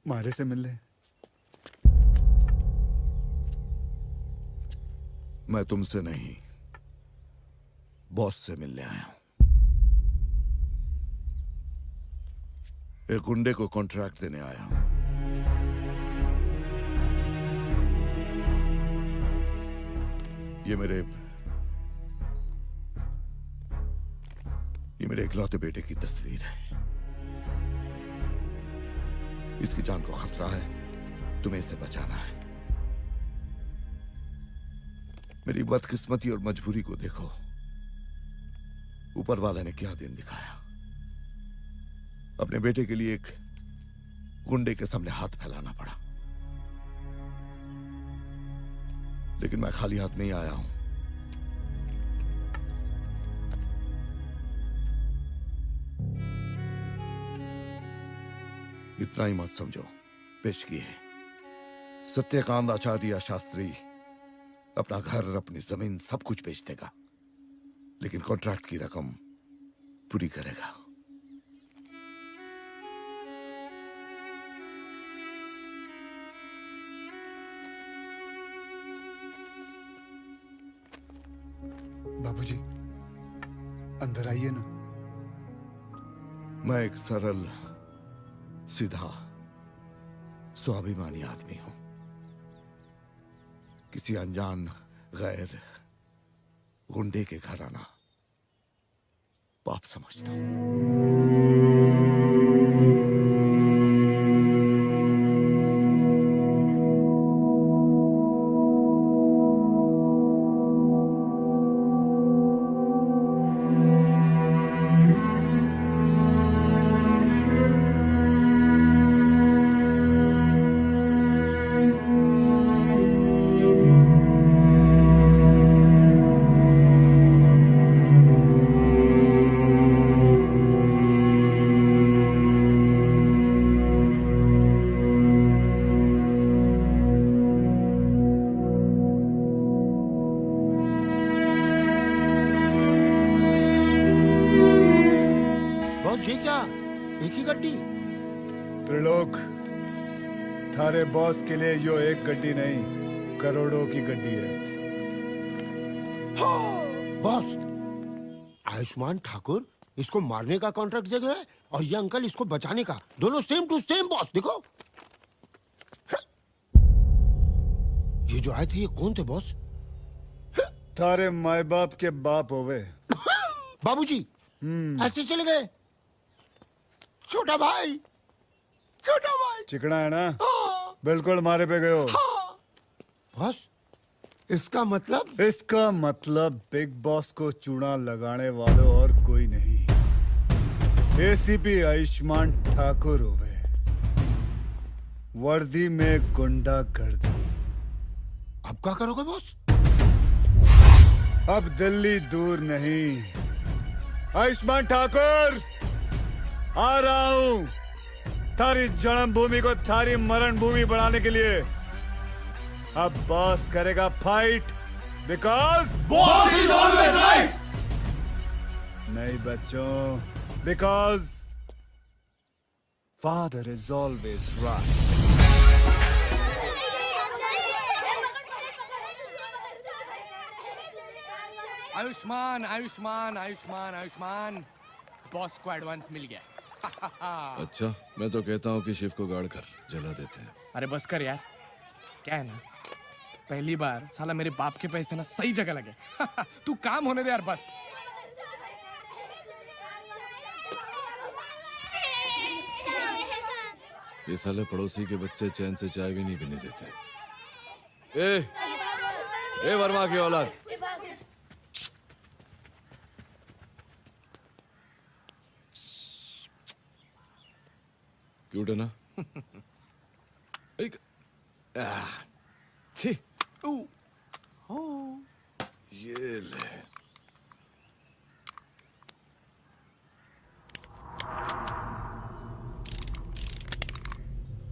मारे से मिल रहे? मैं तुमसे नहीं, बॉस से मिलने आया हूं। एक गुंडे को कॉन्ट्रैक्ट देने आया हूं। ये मेरे इकलौते बेटे की तस्वीर है। इसकी जान को खतरा है, तुम्हें इसे बचाना है। मेरी बदकिस्मती और मजबूरी को देखो, ऊपर वाले ने क्या दिन दिखाया। अपने बेटे के लिए एक गुंडे के सामने हाथ फैलाना पड़ा, लेकिन मैं खाली हाथ नहीं आया हूं। इतना ही मत समझो, पेश किए सत्यकांत आचार्य शास्त्री अपना घर, अपनी जमीन, सब कुछ बेच देगा, लेकिन कॉन्ट्रैक्ट की रकम पूरी करेगा। बाबूजी, अंदर आइए ना। मैं एक सरल, सीधा, स्वाभिमानी आदमी हूं। किसी अनजान गैर गुंडे के घर आना पाप समझता हूं। त्रिलोक, थारे बॉस के लिए यो एक गड्डी नहीं, करोड़ों की गड्डी है। बॉस, आयुष्मान ठाकुर इसको मारने का कॉन्ट्रैक्ट दे गए और ये अंकल इसको बचाने का, दोनों सेम टू सेम। बॉस देखो, ये जो आए थे ये कौन थे बॉस? थारे माए बाप के बाप होवे। बाबूजी ऐसे चले गए? छोटा भाई, छोटा भाई चिकना है ना? बिल्कुल मारे पे गए हो। बॉस, इसका मतलब? इसका मतलब बिग बॉस को चूना लगाने वालों और कोई नहीं, एसीपी आयुष्मान ठाकुर होवे। वर्दी में गुंडागर्दी। अब क्या करोगे बॉस? अब दिल्ली दूर नहीं, आयुष्मान ठाकुर आ रहा हूं थारी जन्म भूमि को थारी मरण भूमि बनाने के लिए। अब बॉस करेगा fight, because boss is always right. नहीं बच्चों, because father is always right. Ayushman Ayushman Ayushman Ayushman boss को एडवांस मिल गया। अच्छा, मैं तो कहता हूँ कि शिव को गाड़ कर जला देते हैं। अरे बस कर यार, क्या है ना, पहली बार साला मेरे बाप के पैसे ना सही जगह लगे। तू काम होने दे यार बस। ये साले पड़ोसी के बच्चे चैन से चाय भी नहीं पीने देते। ए वर्मा की औलाद, क्यूट है ना? एक छी, ये ले।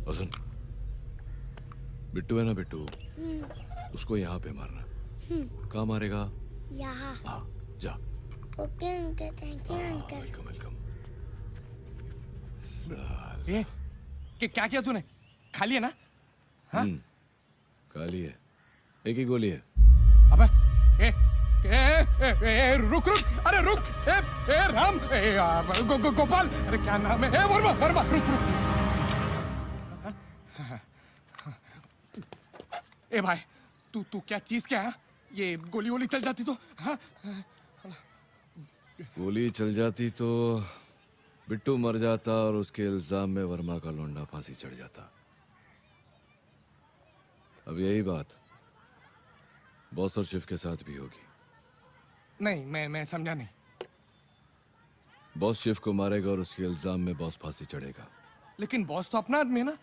और सुन, बिट्टू है ना बिट्टू, उसको यहाँ पे मारना। कहाँ मारेगा? यहाँ। हाँ, जा। Okay uncle, thank you uncle. Welcome welcome. ये क्या किया तूने? खाली है ना? हाँ? खाली है, एक ही गोली है। अबे रुक रुक, अरे रुक, राम, गोपाल, अरे क्या नाम है? वर्मा वर्मा, रुक रुक। ए भाई, तू क्या चीज क्या है? ये गोली वोली चल जाती तो? हाँ? गोली चल जाती तो बिट्टू मर जाता और उसके इल्जाम में वर्मा का लौंडा फांसी चढ़ जाता। अब यही बात बॉस और शिव के साथ भी होगी। नहीं, मैं समझा नहीं। बॉस शिव को मारेगा और उसके इल्जाम में बॉस फांसी चढ़ेगा। लेकिन बॉस तो अपना आदमी है ना?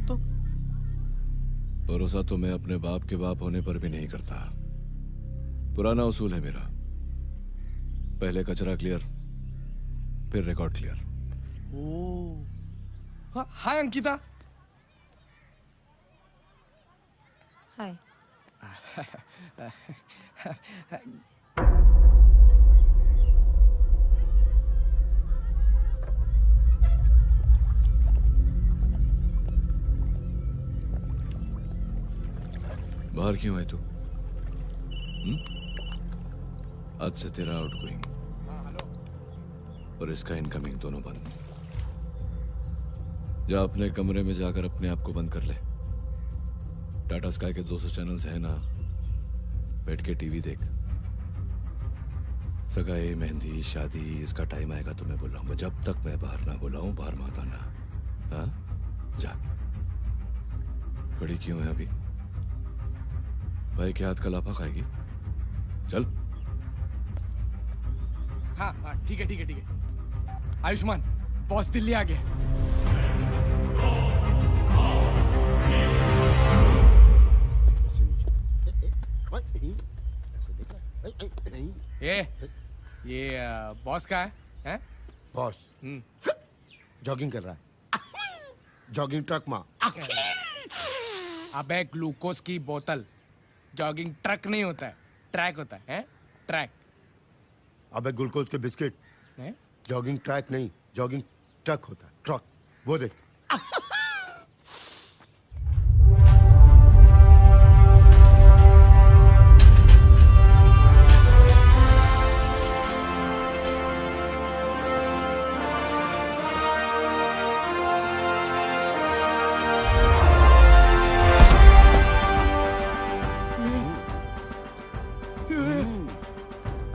तो भरोसा तो मैं अपने बाप के बाप होने पर भी नहीं करता। पुराना उसूल है मेरा, पहले कचरा क्लियर, फिर रिकॉर्ड क्लियर। हाय अंकिता। हाय। बाहर क्यों है तू? आज से तेरा आउटगोइंग और इसका इनकमिंग दोनों बंद। जा अपने कमरे में जाकर अपने आप को बंद कर ले। टाटा स्काई के 200 चैनल्स हैं ना, बैठ के टीवी देख। सगाई, मेहंदी, शादी, इसका टाइम आएगा तो मैं बुलाऊंगा। जब तक मैं बाहर ना बुलाऊं बाहर मत आना। हाँ, जा। खड़ी क्यों है अभी? भाई के हाथ का लाफा खाएगी? चल। हाँ ठीक है ठीक है ठीक है। आयुष्मान, बॉस दिल्ली आ गया। ये बॉस का है? बॉस जॉगिंग कर रहा है, जॉगिंग ट्रक में। अबे ग्लूकोज की बोतल, जॉगिंग ट्रक नहीं होता है, ट्रैक होता है, ट्रैक। अबे ग्लूकोज के बिस्किट, जॉगिंग ट्रैक नहीं, जॉगिंग ट्रक होता है, ट्रक। वो देख।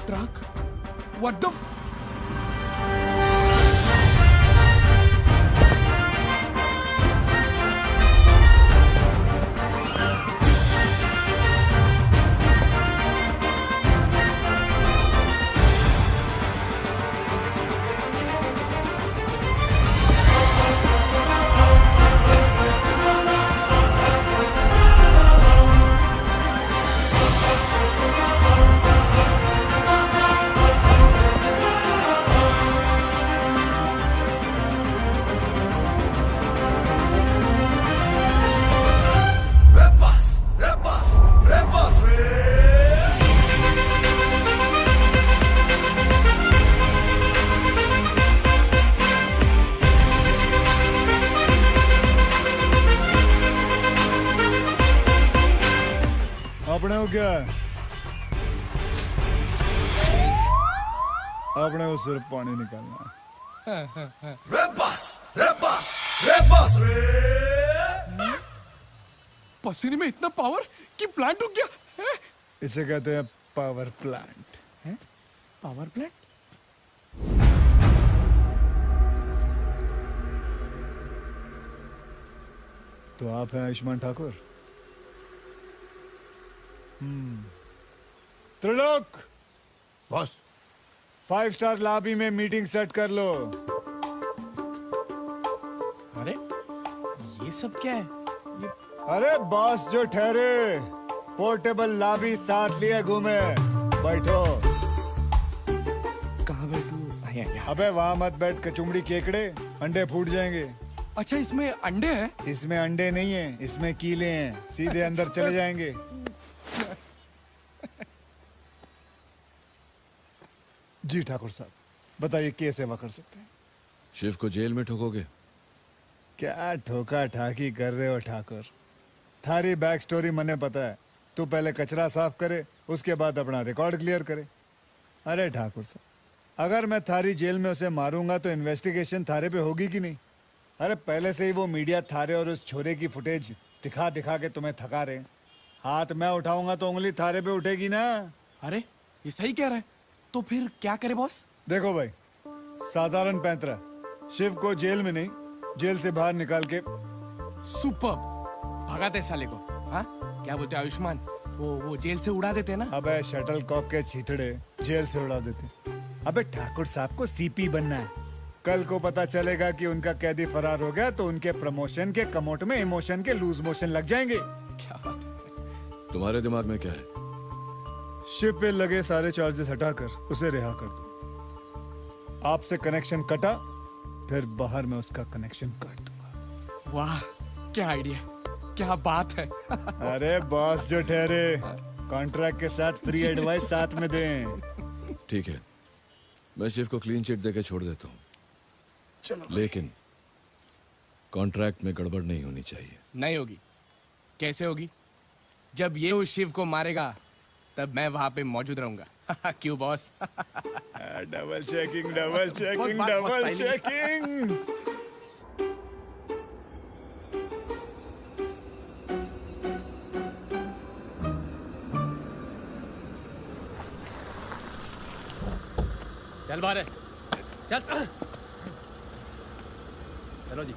ट्रक? What the? अपने हो क्या? आपने वो सिर्फ पानी निकालना है। पसीने में इतना पावर कि प्लांट रुक गया है? इसे कहते हैं पावर प्लांट। Power plant? तो आप हैं Ayushman Thakur? Trilok boss 5 star lobby में मीटिंग सेट कर लो। अरे ये सब क्या है? अरे बॉस जो ठहरे, पोर्टेबल लॉबी साथ लिए घूमे। बैठो। कहाँ बैठूं? अबे वहां मत बैठ, कचुमड़ी केकड़े, अंडे फूट जाएंगे। अच्छा इसमें अंडे हैं? इसमें अंडे नहीं है, इसमें कीले हैं, सीधे अंदर चले जाएंगे। जी ठाकुर साहब, बताइए क्या सेवा कर सकते हैं? शिव को जेल में ठोकोगे? क्या ठोका ठाकी कर रहे हो ठाकुर? थारी बैक स्टोरी मने पता है। तू पहले कचरा साफ करे, उसके बाद अपना रिकॉर्ड क्लियर करे। अरे ठाकुर साहब, अगर मैं थारी जेल में उसे मारूंगा तो इन्वेस्टिगेशन थारे पे होगी कि नहीं? अरे पहले से ही वो मीडिया थारे और उस छोरे की फुटेज दिखा दिखा के तुम्हें थका रहे। हाथ मैं उठाऊंगा तो उंगली थारे पे उठेगी ना। अरे ये सही कह रहा है। तो फिर क्या करे बॉस? देखो भाई, साधारण पैंतरा शिव को जेल में नहीं, जेल से बाहर निकाल के सुपर भगाते साले को। हाँ क्या बोलते हैं आयुष्मान? वो जेल से उड़ा देते ना? अबे शटल कॉक के छीतड़े जेल से उड़ा देते। अबे ठाकुर साहब को सीपी बनना है। कल को पता चलेगा कि उनका कैदी फरार हो गया तो उनके प्रमोशन के कमोट में इमोशन के लूज मोशन लग जाएंगे। क्या बात है? तुम्हारे दिमाग में क्या है? शिव पे लगे सारे चार्जेस हटाकर उसे रिहा कर दो। आपसे कनेक्शन कटा, फिर बाहर में उसका कनेक्शन काट दूंगा। वाह क्या आइडिया, क्या बात है। अरे बॉस जो ठहरे, कॉन्ट्रैक्ट के साथ फ्री एडवाइस साथ में दें। ठीक है, मैं शिव को क्लीन चिट देके छोड़ देता हूँ, लेकिन कॉन्ट्रैक्ट में गड़बड़ नहीं होनी चाहिए। नहीं होगी। कैसे होगी? जब ये उस शिव को मारेगा तब मैं वहां पे मौजूद रहूंगा। क्यों boss? Double checking, double checking, double checking. चल बाहर, चल चलो जी।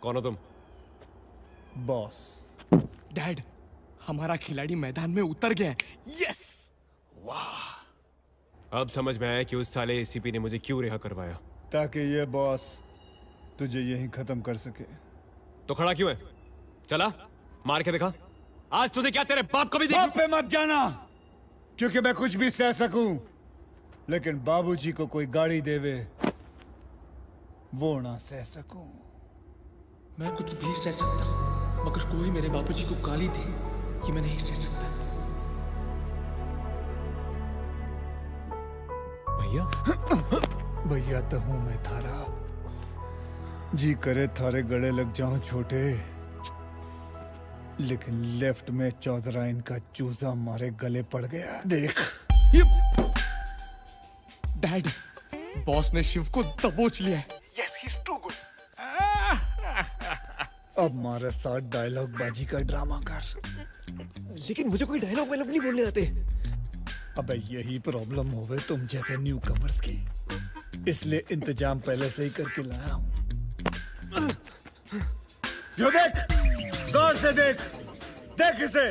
कौन हो तुम? बॉस। डैड, हमारा खिलाड़ी मैदान में उतर गया है। यस! वाह! अब समझ में आया कि उस साले एसीपी ने मुझे क्यों रिहा करवाया। ताकि ये बॉस तुझे यहीं खत्म कर सके। तो खड़ा क्यों है? चला मार के दिखा। आज तुझे क्या तेरे बाप को भी देख। बाप पे मत जाना, क्योंकि मैं कुछ भी सह सकूं, लेकिन बाबूजी को कोई गाड़ी देवे वो ना सह सकूं। मैं कुछ भी सह सकता हूं, मगर कोई मेरे बाबूजी को गाली दे, ये मैं नहीं सह सकता। भैया? भैया तो हूं मैं थारा। जी करे थारे गले लग जाऊं छोटे, लेकिन लेफ्ट में चौधरा इनका चूजा मारे गले पड़ गया। देख डैड, बॉस ने शिव को दबोच लिया है। अब हमारे साथ डायलॉग बाजी का ड्रामा कर। लेकिन मुझे कोई डायलॉग वायलॉग नहीं बोलने आते। अबे यही प्रॉब्लम होवे तुम जैसे न्यू कमर्स की, इसलिए इंतजाम पहले से ही करके लाया हूं। यो देख, गौर से देख, देख इसे,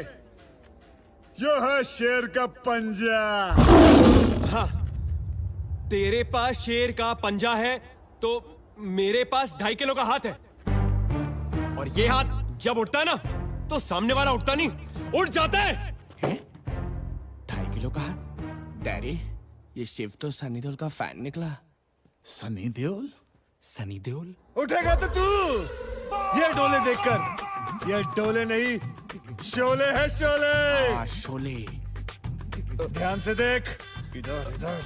यो है शेर का पंजा। हाँ, तेरे पास शेर का पंजा है तो मेरे पास 2.5 किलो का हाथ है, और ये हाथ जब उठता है ना तो सामने वाला उठता नहीं, उठ जाता है। 2.5 किलो का हाथ? डैडी, ये शिव तो सनी देओल का फैन निकला। सनी देओल? सनी देओल उठेगा तो तू ये डोले देखकर। ये डोले नहीं, शोले है शोले। शोले। ध्यान से देख, इधर इधर।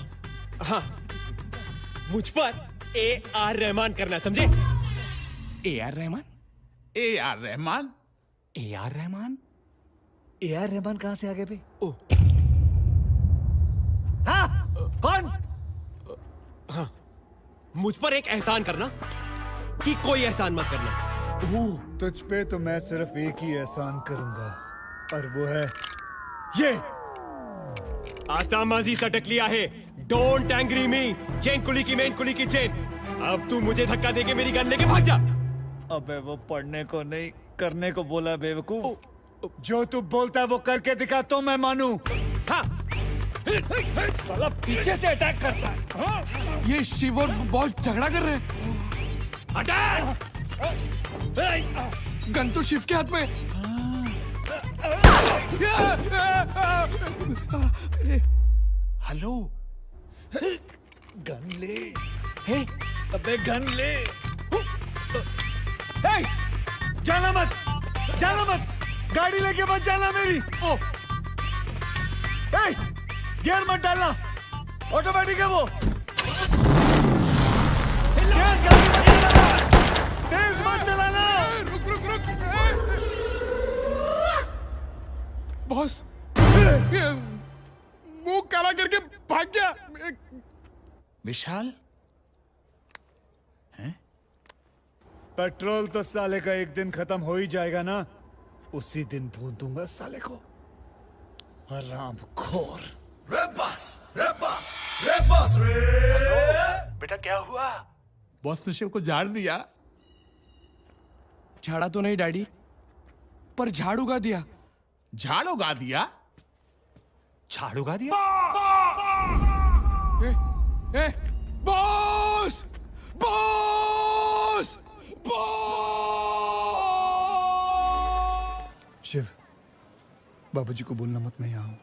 हाँ, मुझ पर AR रहमान करना, समझे? AR Rahman? AR Rahman? AR Rahman? AR Rahman कहां से आ गए बे? ओ, हाँ, कौन? हाँ, मुझ पर एक एहसान करना कि कोई एहसान मत करना। तुझ पे तो मैं सिर्फ एक ही एहसान करूंगा, और वो है ये। आता माजी सटक लिया है, डोंट एंग्री मी। चेन कुली की मेन कुली की चेन। अब तू मुझे धक्का देके मेरी गन लेके भाग जा। अबे वो पढ़ने को नहीं करने को बोला बेवकूफ। जो तू बोलता है वो करके दिखा तो मैं मानूं। हाँ। साला पीछे से अटैक करता है। हाँ? ये शिव और बॉस झगड़ा कर रहे हैं। अटैक! गन तो शिव के हाथ में। हेलो, गन ले। हे, अबे गन ले। हे, जाना मत, जाना मत, गाड़ी लेके मत जाना मेरी। ओ, हे, गियर मत डालना, ऑटोमेटिक है वो। तेज मत चलाना। रुक रुक रुक। बॉस मुंह काला करके भाग गया। विशाल? पेट्रोल तो साले का एक दिन खत्म हो ही जाएगा ना, उसी दिन भून दूंगा साले को। हराम खोर। रे बस रे। बेटा क्या हुआ? बॉस ने शिव को झाड़ दिया। झाड़ा तो नहीं डैडी, पर झाड़ उगा दिया। झाड़ उगा दिया? झाड़ उगा दिया? बॉस! बॉस! शिव, बाबूजी को बोलना मत मैं यहाँ हूं,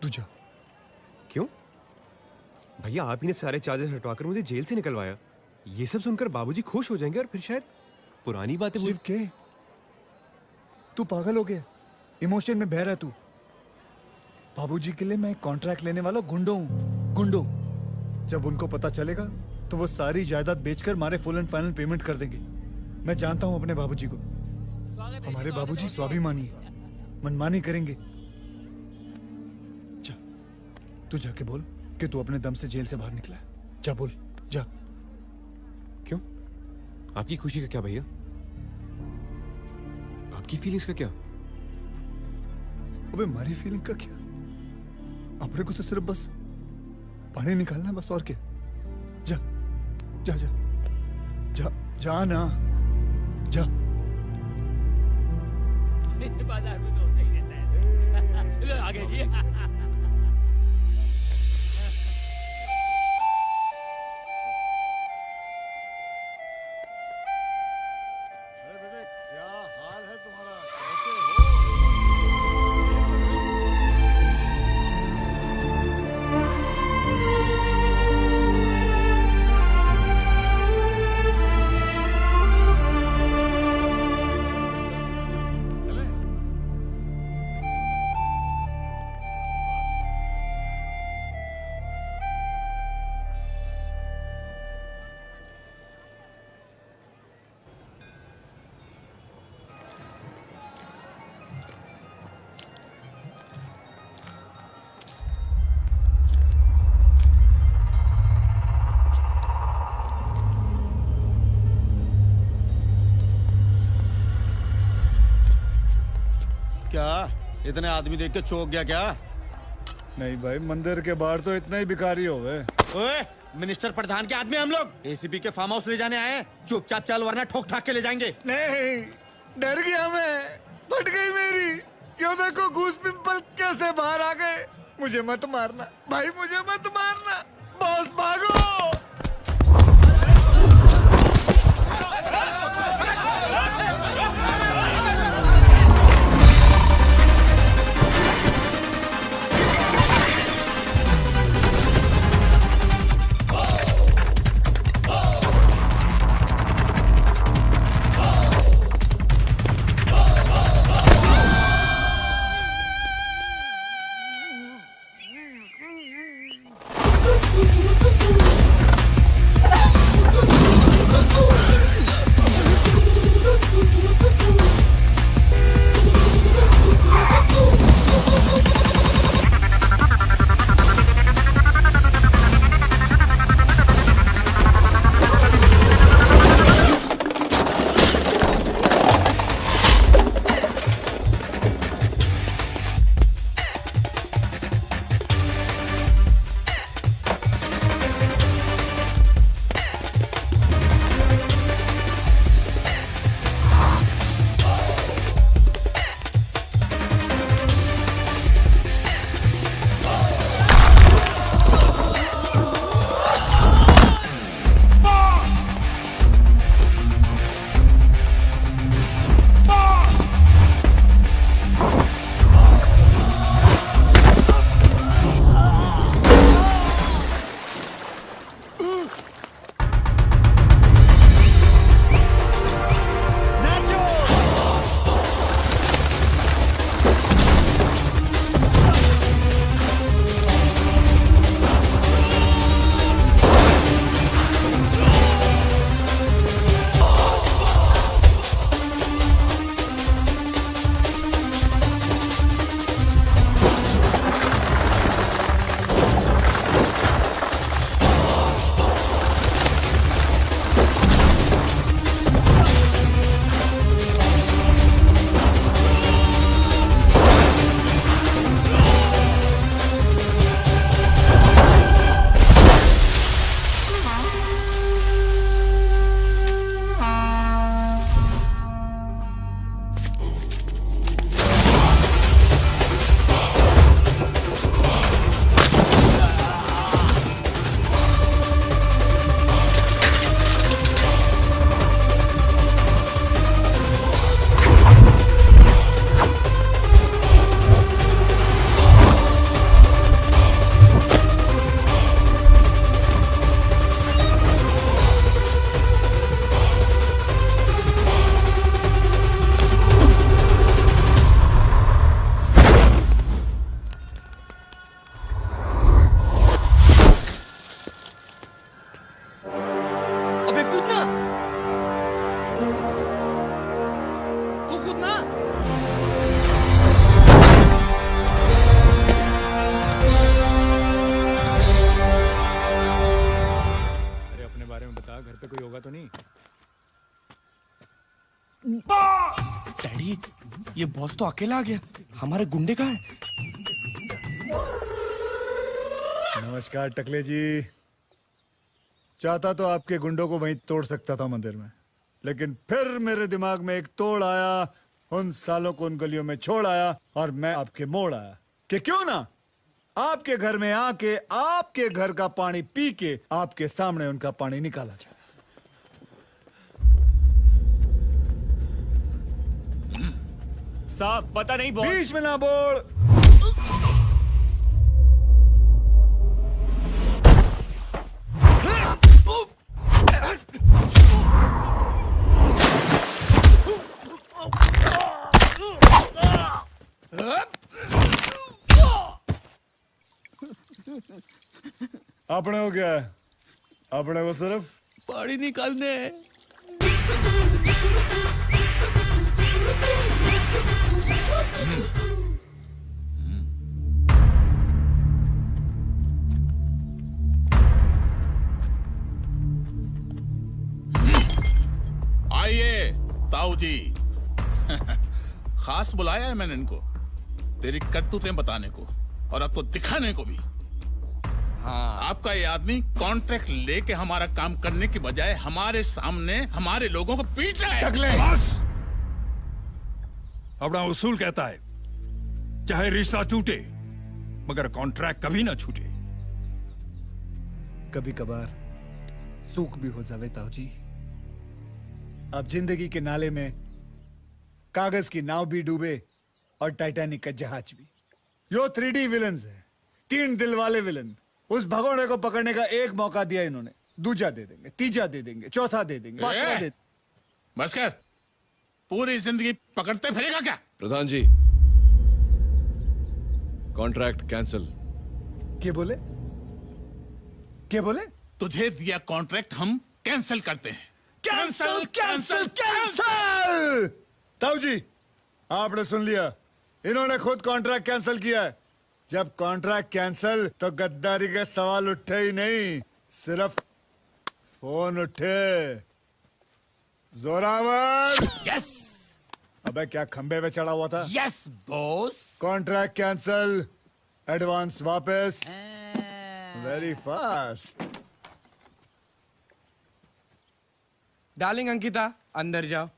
तू जा। क्यों? भैया आप ही ने सारे चार्जेस हटवाकर मुझे जेल से निकलवाया। ये सब सुनकर बाबूजी खुश हो जाएंगे और फिर शायद पुरानी बातें शिव के तू पागल हो गया, इमोशन में बह रहा तू। बाबूजी के लिए मैं कॉन्ट्रैक्ट लेने वाला गुंडो हूं, गुंडो। जब उनको पता चलेगा तो वो सारी जायदाद बेचकर हमारे फुल एंड फाइनल पेमेंट कर देंगे। मैं जानता हूं अपने बाबूजी को, हमारे बाबूजी स्वाभिमानी है, मनमानी करेंगे। जा, तू जाके बोल कि तू अपने दम से जेल से बाहर निकला है। जा बोल, जा। क्यों? आपकी खुशी का क्या भैया? आपकी फीलिंग्स का क्या? अबे हमारी फीलिंग का क्या? अपने को तो सिर्फ बस पानी निकालना है, बस, और क्या। जा जा जा जा, जा ना, जा। बाजार में तो होता ही रहता है। आगे जी। क्या हाल है तुम्हारा? क्या इतने आदमी देख के चौंक गया क्या? नहीं भाई, मंदिर के बाहर तो इतने ही भिखारी हो गए। ओए, मिनिस्टर प्रधान के आदमी हम लोग एसीपी के फार्म हाउस ले जाने आए हैं। चुपचाप चल वरना ठोक ठाक के ले जाएंगे। नहीं, डर गया मैं, फट गई मेरी। यो देखो घूस पिंपल कैसे बाहर आ गए। मुझे मत मारना भाई, मुझे मत मारना। बॉस भागो। डैडी, ये बॉस तो अकेला आ गया, हमारे गुंडे कहाँ हैं? नमस्कार टकले जी। चाहता तो आपके गुंडों को वहीं तोड़ सकता था मंदिर में, लेकिन फिर मेरे दिमाग में एक तोड़ आया, उन सालों को उन गलियों में छोड़ आया और मैं आपके मोड़ आया कि क्यों ना आपके घर में आके आपके घर का पानी पी के आपके सामने उनका पानी निकाला जाए। साहब पता नहीं बॉस। बीच में ना बोल। अपने को क्या है? अपने को सिर्फ पानी निकालने। आइए ताऊ जी। खास बुलाया है मैंने इनको। तेरी करतूतें बताने को और अब तो दिखाने को भी। हाँ। आपका ये आदमी कॉन्ट्रैक्ट लेके हमारा काम करने की बजाय हमारे सामने हमारे लोगों को पीट रहा है। बस! अपना उसूल कहता है चाहे रिश्ता टूटे मगर कॉन्ट्रैक्ट कभी ना छूटे। कभी कभार सूख भी हो जावे ताऊ जी। अब जिंदगी के नाले में कागज की नाव भी डूबे और टाइटैनिक का जहाज भी। यो 3D विलन्स है, 3 दिल वाले विलन। उस भगोड़े को पकड़ने का एक मौका दिया इन्होंने, दूजा दे देंगे, तीजा दे देंगे, चौथा दे देंगे, पांचवा दे। बस कर, पूरी जिंदगी पकड़ते फिरेगा क्या? प्रधान जी, कॉन्ट्रैक्ट कैंसिल। क्या बोले? क्या बोले? तुझे दिया कॉन्ट्रैक्ट हम कैंसिल करते हैं। Cancel cancel cancel! ताऊ जी, आपने सुन लिया, इन्होंने खुद कॉन्ट्रैक्ट कैंसिल किया है। जब कॉन्ट्रैक्ट कैंसिल तो गद्दारी के सवाल उठे ही नहीं, सिर्फ फोन उठे। जोरावर! यस। अबे क्या खंबे पे चढ़ा हुआ था? Yes boss. Contract cancel, advance वापस। Very fast. डार्लिंग अंकिता, अंदर जाओ।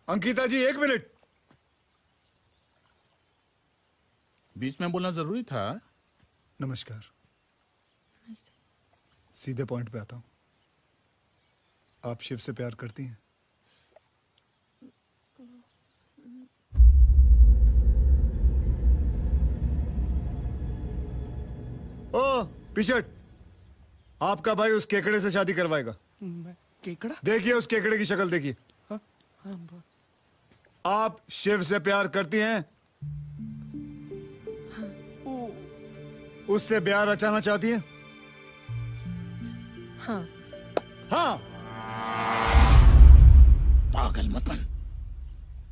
अंकिता जी 1 मिनट। बीच में बोलना जरूरी था। नमस्कार। सीधे पॉइंट पे आता हूं। आप शिव से प्यार करती हैं? ओ पिछट, आपका भाई उस केकड़े से शादी करवाएगा। केकड़ा? देखिए उस केकड़े की शक्ल देखिए। आप शिव से प्यार करती हैं? उससे ब्याह रचाना चाहती हैं? हाँ। हाँ। पागल मत बन,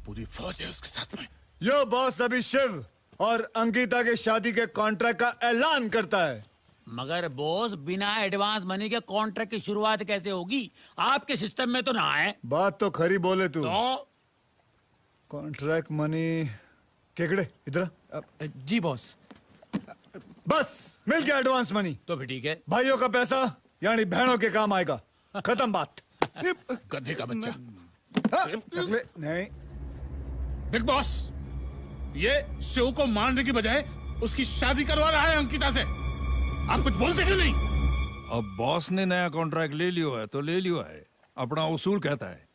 पूरी फौज है उसके साथ में। यो बॉस अभी शिव और अंकिता के शादी के कॉन्ट्रैक्ट का ऐलान करता है। मगर बॉस, बिना एडवांस मनी के कॉन्ट्रैक्ट की शुरुआत कैसे होगी? आपके सिस्टम में तो ना है। बात तो खरी बोले तू। तो? कॉन्ट्रैक्ट मनी केकड़े इधर। जी बॉस। बस मिल गया एडवांस मनी। तो भी ठीक है। भाइयों का पैसा यानी बहनों के काम आएगा। खत्म बात। गधे का बच्चा। नहीं बिग बॉस, ये शिव को मारने की बजाय उसकी शादी करवा रहा है अंकिता से। आप कुछ बोलते क्यों नहीं? अब बॉस ने नया कॉन्ट्रैक्ट ले लियो है तो ले लियो है। अपना उसूल कहता है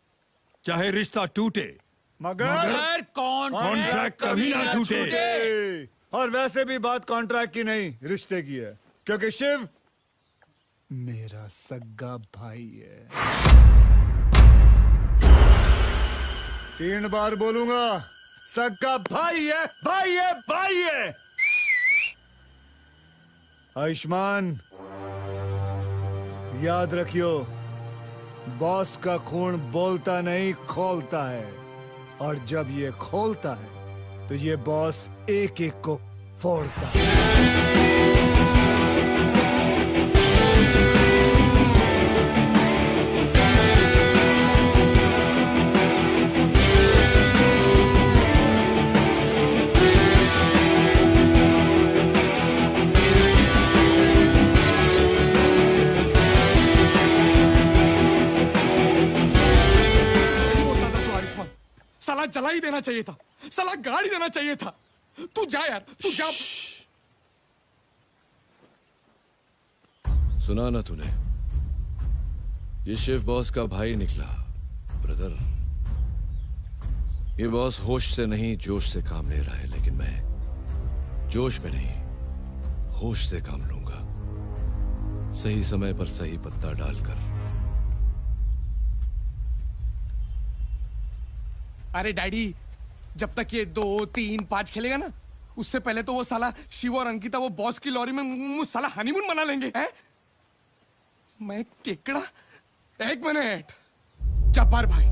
चाहे रिश्ता टूटे मगर कॉन्ट्रैक्ट कभी ना छूटे। और वैसे भी बात कॉन्ट्रैक्ट की नहीं, रिश्ते की है, क्योंकि शिव मेरा सगा भाई है। 3 बार बोलूंगा, सगा भाई है, भाई है, भाई है। आयुष्मान, याद रखियो, बॉस का खून बोलता नहीं खोलता है, और जब ये खोलता है तो ये बॉस एक एक को फोड़ता है। साला जला ही देना चाहिए था, साला गाड़ी देना चाहिए था। तू जा यार, तू जा। सुना ना तूने? ये शिव बॉस का भाई निकला। ब्रदर, ये बॉस होश से नहीं जोश से काम ले रहा है, लेकिन मैं जोश में नहीं होश से काम लूंगा, सही समय पर सही पत्ता डालकर। अरे डैडी, जब तक ये 2, 3, 5 खेलेगा ना, उससे पहले तो वो साला शिव और अंकिता वो बॉस की लॉरी में साला हनीमून मना लेंगे हैं? मैं केकड़ा? 1 मिनट। जब्बार भाई,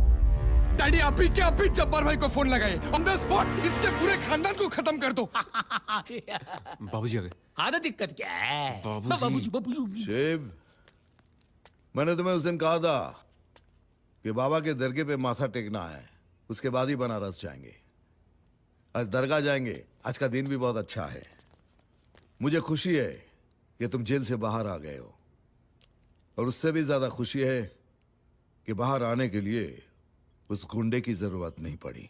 डैडी अभी के अभी जब्बार भाई को फोन लगाए, ऑन द स्पॉट इसके पूरे खानदान को खत्म कर दो। बाबूजी आ गए। आधा दिक्कत क्या है? बाबूजी। शिव, मैंने तुम्हें उस दिन कहा था कि बाबा के दरगाह पे माथा टेकना है, उसके बाद ही बनारस जाएंगे। आज दरगाह जाएंगे। आज का दिन भी बहुत अच्छा है। मुझे खुशी है कि तुम जेल से बाहर आ गए हो, और उससे भी ज्यादा खुशी है कि बाहर आने के लिए उस गुंडे की जरूरत नहीं पड़ी।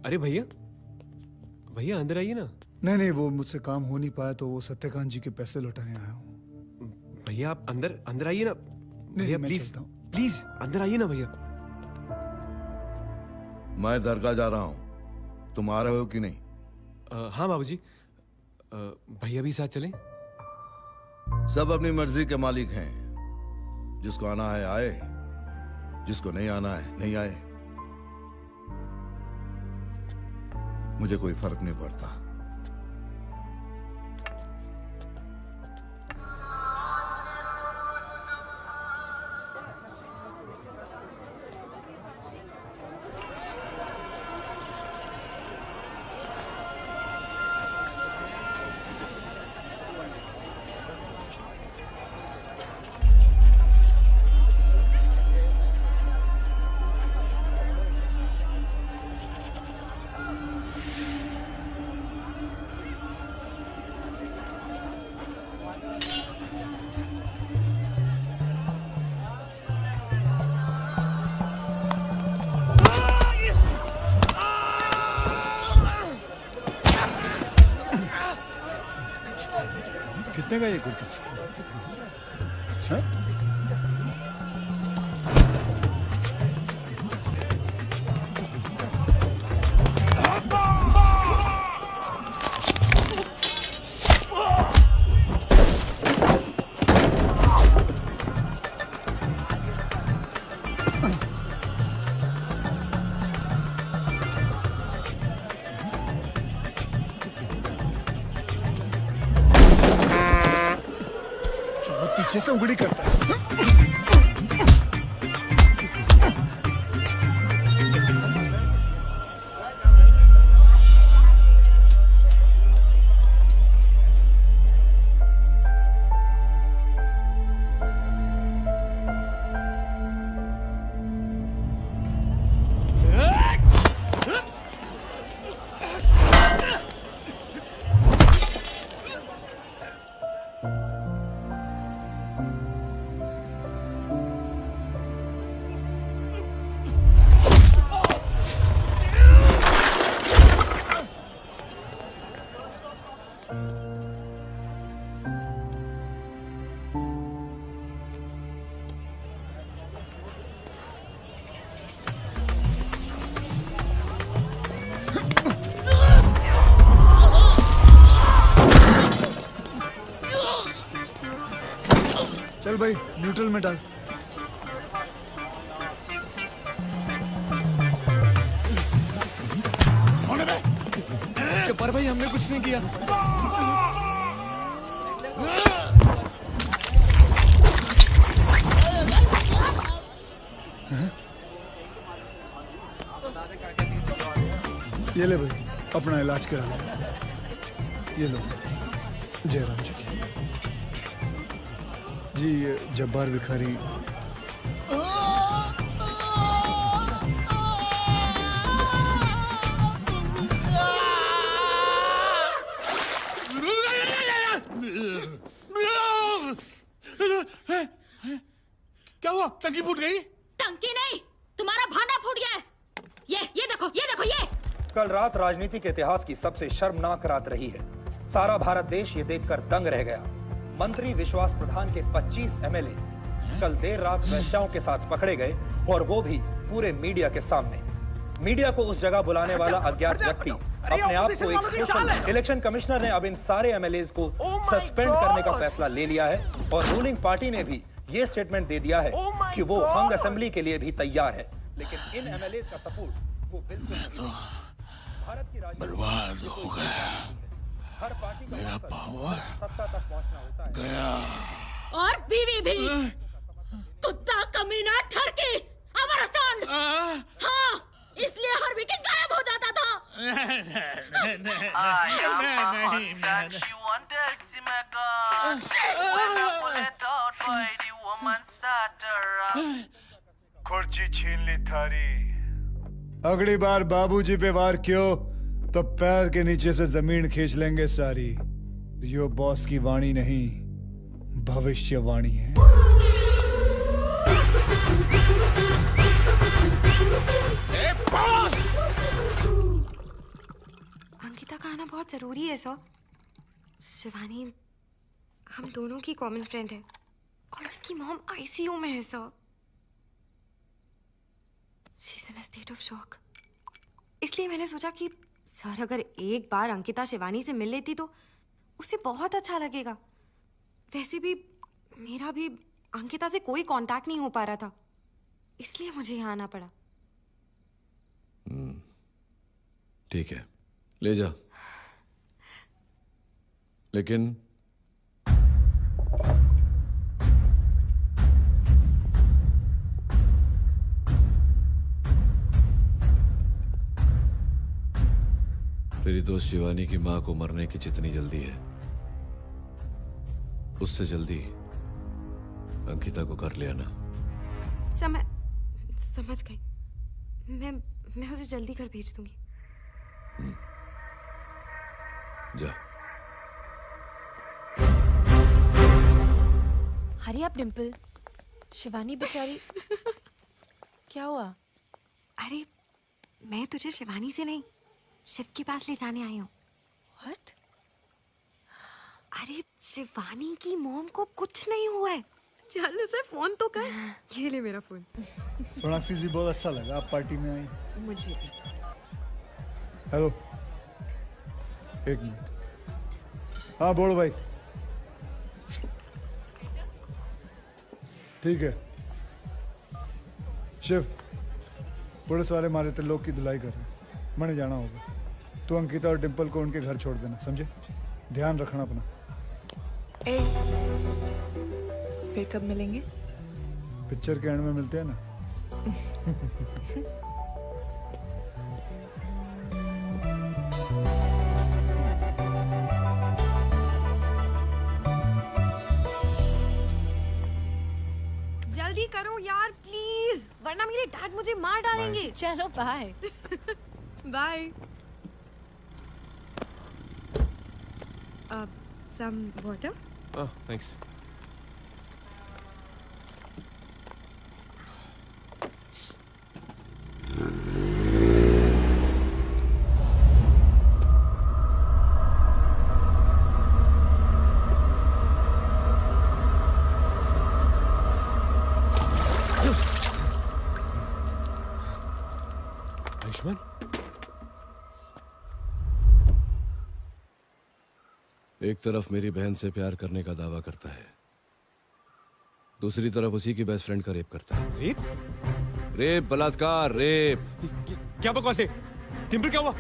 अरे भैया, भैया अंदर आइए ना। नहीं नहीं, वो मुझसे काम हो नहीं पाया तो वो सत्यकांत जी के पैसे लौटाने आया हूँ। भैया आप अंदर आइए ना। भैया मैं प्लीज चलता हूँ। प्लीज अंदर आइए ना भैया। मैं दरगाह जा रहा हूं, तुम आ रहे हो कि नहीं? हाँ बाबूजी। भैया भी साथ चलें? सब अपनी मर्जी के मालिक हैं। जिसको आना है आए, जिसको नहीं आना है नहीं आए। मुझे कोई फर्क नहीं पड़ता। कितने का ये कुर्ता? अच्छा? पीछे से उंगली करता है। चल भाई न्यूट्रल में डाल। जब्बार भाई हमने कुछ नहीं किया। ये ले भाई अपना इलाज करा ले। ये लो जयराम जी की। जी ये जब्बार भिखारी क्या हुआ? टंकी फूट गई? टंकी नहीं, तुम्हारा भांडा फूट गया है। ये देखो, ये देखो, ये। कल रात राजनीति के इतिहास की सबसे शर्मनाक रात रही है। सारा भारत देश ये देखकर दंग रह गया। मंत्री विश्वास प्रधान के 25 एमएलए कल देर रात वैश्याओं के साथ पकड़े गए, और वो भी पूरे मीडिया के सामने। मीडिया को उस जगह बुलाने वाला अज्ञात व्यक्ति अपने आप को एक सोशल। इलेक्शन कमिश्नर ने अब इन सारे एमएलएज को सस्पेंड करने का फैसला ले लिया है, और रूलिंग पार्टी ने भी ये स्टेटमेंट दे दिया है कि वो हंग असेंबली के लिए भी तैयार है। लेकिन इन एमएलएज का सपोर्ट वो बिल्कुल नहीं। भारत की बर्बाद हो गया। हर पार्टी का मेरा पावर सत्ता तक पहुंचना होता है। गया। और बीवी भी। कुत्ता, कमीना, ठरकी, अमरसान। हाँ, इसलिए हर वीकेंड गायब हो जाता था। नहीं। खुर्ची छीन ली थारी। अगली बार बाबूजी पे वार क्यों तो पैर के नीचे से जमीन खींच लेंगे सारी। यो बॉस की वाणी नहीं, भविष्यवाणी है। अंकिता का आना बहुत जरूरी है सर। शिवानी हम दोनों की कॉमन फ्रेंड है और उसकी मॉम आईसीयू में है sir. She is in a state of shock. इसलिए मैंने सोचा कि सर अगर एक बार अंकिता शिवानी से मिल लेती तो उसे बहुत अच्छा लगेगा। वैसे भी मेरा भी अंकिता से कोई कांटेक्ट नहीं हो पा रहा था, इसलिए मुझे यहाँ आना पड़ा। ठीक है, ले जा। लेकिन तेरी दोस्त शिवानी की मां को मरने की जितनी जल्दी है, उससे जल्दी अंकिता को कर लिया ना। समझ गई। मैं उसे जल्दी घर भेज दूंगी। जा। हरी आप डिम्पल। शिवानी बेचारी। क्या हुआ? अरे मैं तुझे शिवानी से नहीं, शिव के पास ले जाने आई हूँ। What? अरे शिवानी की मॉम को कुछ नहीं हुआ है। चल उसे फोन तो कर। ये ले मेरा फोन। सोनाक्षी जी बहुत अच्छा लगा आप पार्टी में आई। मुझे भी। हेलो, एक मिनट। हाँ बोलो भाई। ठीक है। शिव, पुलिस वाले मारे थे, लोग की धुलाई कर रहे हैं, मैंने जाना होगा। तू अंकिता और डिम्पल को उनके घर छोड़ देना, समझे? ध्यान रखना अपना। फिर कब मिलेंगे? पिक्चर के एंड में मिलते हैं ना। जल्दी करो यार प्लीज, वरना मेरे डैड मुझे मार डालेंगे। चलो bye. Bye. some water? Oh, thanks. Ayushman, एक तरफ मेरी बहन से प्यार करने का दावा करता है, दूसरी तरफ उसी की बेस्ट फ्रेंड का रेप करता है। रेप? रेप, बलात्कार, रेप। क्या बकवास है? डिम्पल क्या हुआ?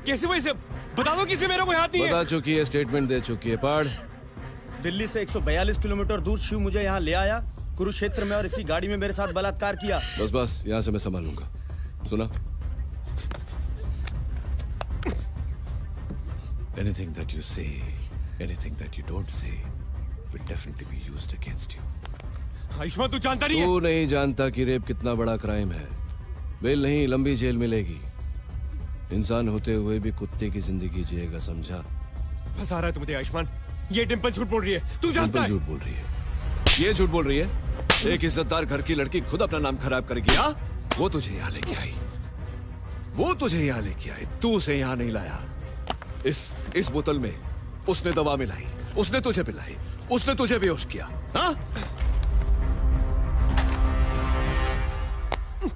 कैसे हुआ इसे? बता दो किसी, मेरा कोई हाथ नहीं है। बता चुकी है, स्टेटमेंट दे चुकी है, पढ़। दिल्ली से 142 किलोमीटर दूर शिव मुझे यहाँ ले आया, कुरुक्षेत्र में, और इसी गाड़ी में मेरे साथ बलात्कार किया। बस बस, यहाँ से मैं संभालूंगा। सुना? Anything that you say, anything that you don't say, will definitely be used against you. Ayushman, तू जानता नहीं है? तू नहीं जानता कि रेप कितना बड़ा क्राइम है। बेल नहीं, लंबी जेल मिलेगी। इंसान होते हुए भी कुत्ते की जिंदगी जिएगा, समझा? फंसा रहा है तू मुझे आयुष्मान। ये डिम्पल झूठ बोल रही है, तू जानता है? झूठ बोल रही है। ये झूठ बोल रही है। एक इज्जतदार घर की लड़की खुद अपना नाम खराब करेगी। हाँ, वो तुझे यहाँ लेके आई, वो तुझे यहाँ लेके आई, तू उसे यहाँ नहीं लाया। इस बोतल में उसने दवा मिलाई, उसने तुझे पिलाई, उसने तुझे बेहोश किया। हाँ?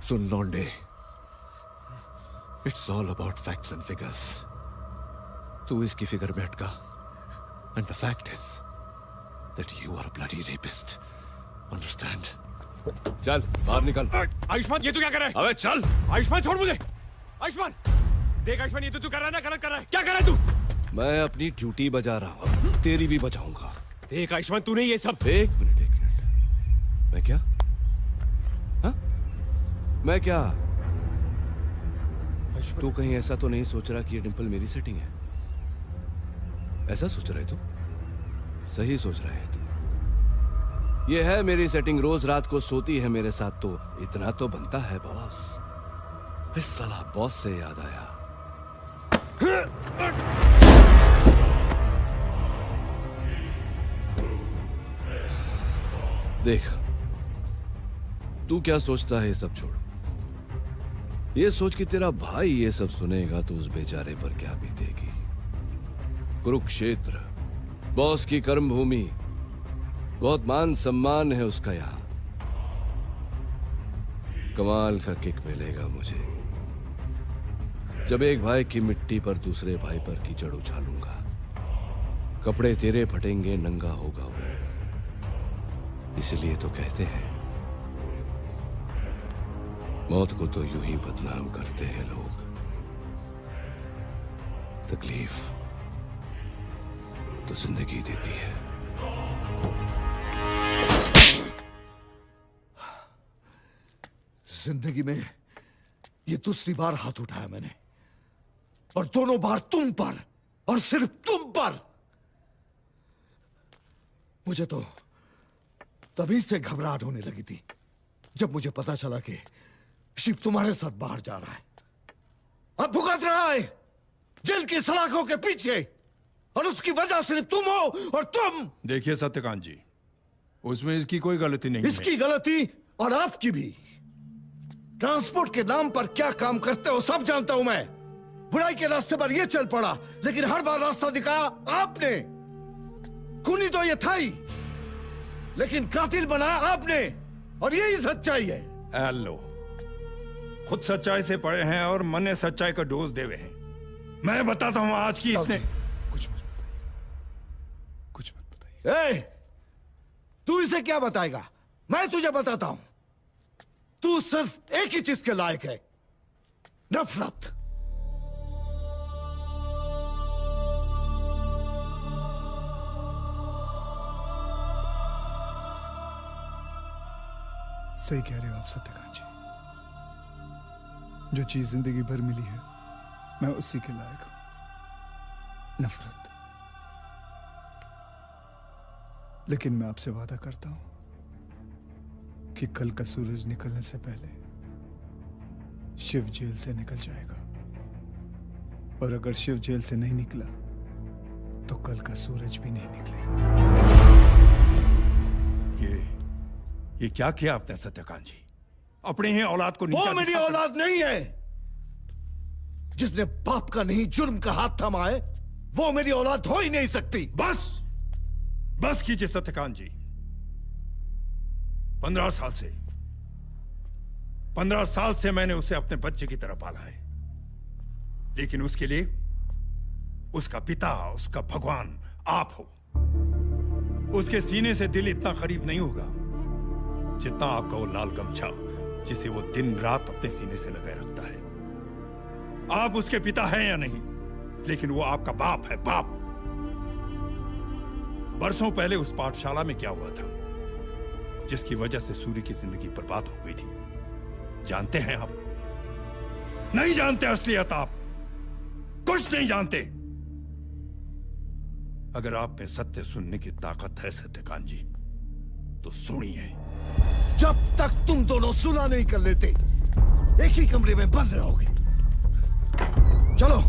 सुन लौंडे, it's all about facts and figures. तू इसकी फिगर में अटका, and the fact is that you are a bloody rapist. Understand? चल बाहर निकल। आयुष्मान, ये तू क्या कर रहा है? अबे चल। आयुष्मान छोड़ मुझे। आयुष्मान देख, आयुष्मान ये तो तू कर रहा है ना, गलत कर रहा है। क्या कर रहा है तू? मैं अपनी ड्यूटी बजा रहा हूँ, तेरी भी बजाऊंगा। देख आयुष्मान, तूने ये सब। एक मिनट। मैं क्या? हाँ? मैं क्या? तू कहीं ऐसा तो नहीं सोच रहा कि ये डिम्पल मेरी सेटिंग है? ऐसा सोच रहा है तू? सही सोच रहा है तू। ये है मेरी सेटिंग, रोज रात को सोती है मेरे साथ, तो इतना तो बनता है बॉस। इस साला बॉस से याद आया, देख तू क्या सोचता है, ये सब छोड़। ये सोच कि तेरा भाई ये सब सुनेगा तो उस बेचारे पर क्या बीतेगी। कुरुक्षेत्र बॉस की कर्म भूमि, बहुत मान सम्मान है उसका यहां। कमाल का किक मिलेगा मुझे जब एक भाई की मिट्टी पर दूसरे भाई पर कीचड़ उछालूंगा। कपड़े तेरे फटेंगे, नंगा होगा वो। इसलिए तो कहते हैं मौत को तो यूं ही बदनाम करते हैं लोग, तकलीफ तो जिंदगी देती है। जिंदगी में ये दूसरी बार हाथ उठाया मैंने, और दोनों बार तुम पर, और सिर्फ तुम पर। मुझे तो तभी से घबराहट होने लगी थी जब मुझे पता चला कि शिव तुम्हारे साथ बाहर जा रहा है। अब भुगत रहा है जेल की सलाखों के पीछे, और उसकी वजह सिर्फ तुम हो और तुम। देखिए सत्यकांत जी, उसमें इसकी कोई गलती नहीं है। इसकी गलती और आपकी भी। ट्रांसपोर्ट के नाम पर क्या काम करते हो सब जानता हूं मैं। बुराई के रास्ते पर ये चल पड़ा, लेकिन हर बार रास्ता दिखाया आपने। खूनी तो ये था ही, लेकिन कातिल बनाया आपने, और यही सच्चाई है। लो, खुद सच्चाई से पड़े हैं और मन ने सच्चाई का डोज देवे हैं। मैं बताता हूं आज की इसने कुछ मत बताइए। तू इसे क्या बताएगा, मैं तुझे बताता हूं। तू सिर्फ एक ही चीज के लायक है, नफरत। सही कह रहे हो आप सत्यकांत जी। जो चीज जिंदगी भर मिली है मैं उसी के लायक हूं, नफरत। लेकिन मैं आपसे वादा करता हूं कि कल का सूरज निकलने से पहले शिव जेल से निकल जाएगा, और अगर शिव जेल से नहीं निकला तो कल का सूरज भी नहीं निकलेगा। ये क्या किया आपने सत्यकांत जी? अपने ही औलाद को वो मेरी औलाद नहीं है। जिसने बाप का नहीं जुर्म का हाथ थामा है, वो मेरी औलाद हो ही नहीं सकती। बस कीजिए सत्यकांत जी। 15 साल से मैंने उसे अपने बच्चे की तरह पाला है, लेकिन उसके लिए उसका पिता, उसका भगवान आप हो। उसके सीने से दिल इतना करीब नहीं होगा जितना आपका वो लाल गमछा, जिसे वो दिन रात अपने सीने से लगाए रखता है। आप उसके पिता हैं या नहीं, लेकिन वो आपका बाप है, बाप। बरसों पहले उस पाठशाला में क्या हुआ था जिसकी वजह से सूर्य की जिंदगी बर्बाद हो गई थी, जानते हैं आप? नहीं जानते असलियत, आप कुछ नहीं जानते। अगर आप में सत्य सुनने की ताकत है सत्यकांत जी, तो सुनिए। जब तक तुम दोनों सुलह नहीं कर लेते, एक ही कमरे में बंद रहोगे। चलो।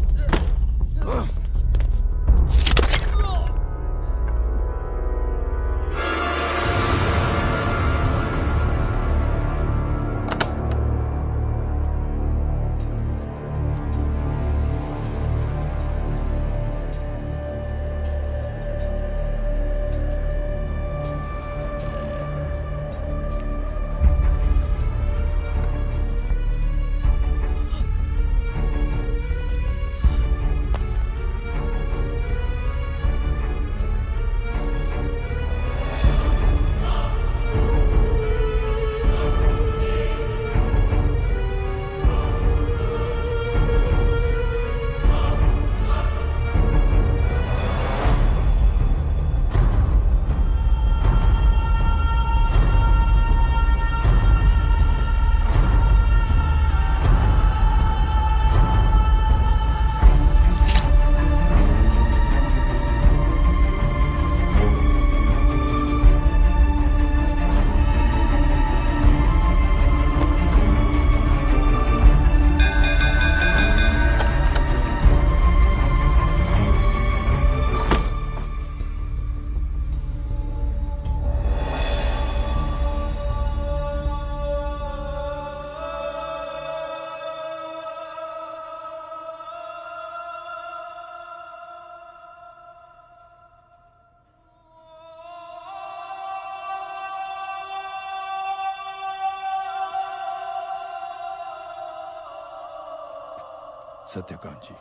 सत्यकांत जी,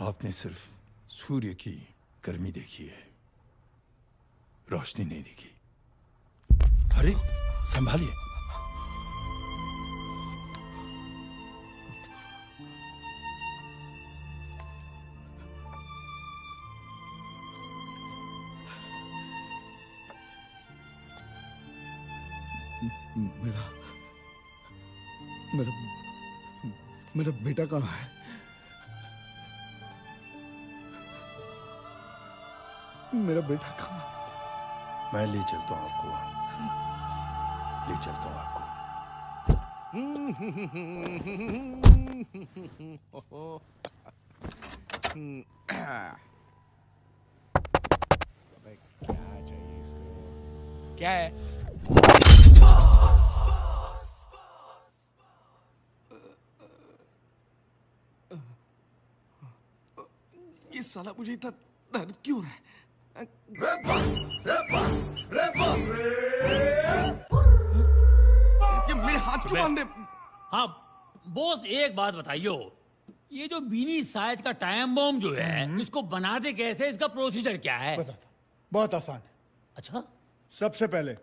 आपने सिर्फ सूर्य की गर्मी देखी है, रोशनी नहीं देखी। अरे संभालिए। मेरा मेरा मेरा बेटा कहाँ है? मेरा बेटा कहाँ है? मैं ले चलता हूँ आपको वहां, ले चलता हूँ आपको। अबे क्या चाहिए इसको? क्या है? ये साला मुझे इतना दर्द क्यों हो रहा है? ये मेरे हाथ क्यों बांधे? हाँ बॉस, एक बात बताइयो, ये जो बीनी साइज का टाइम बॉम्ब जो है, इसको बनाते कैसे, इसका प्रोसीजर क्या है? बताता, बहुत आसान है। अच्छा, सबसे पहले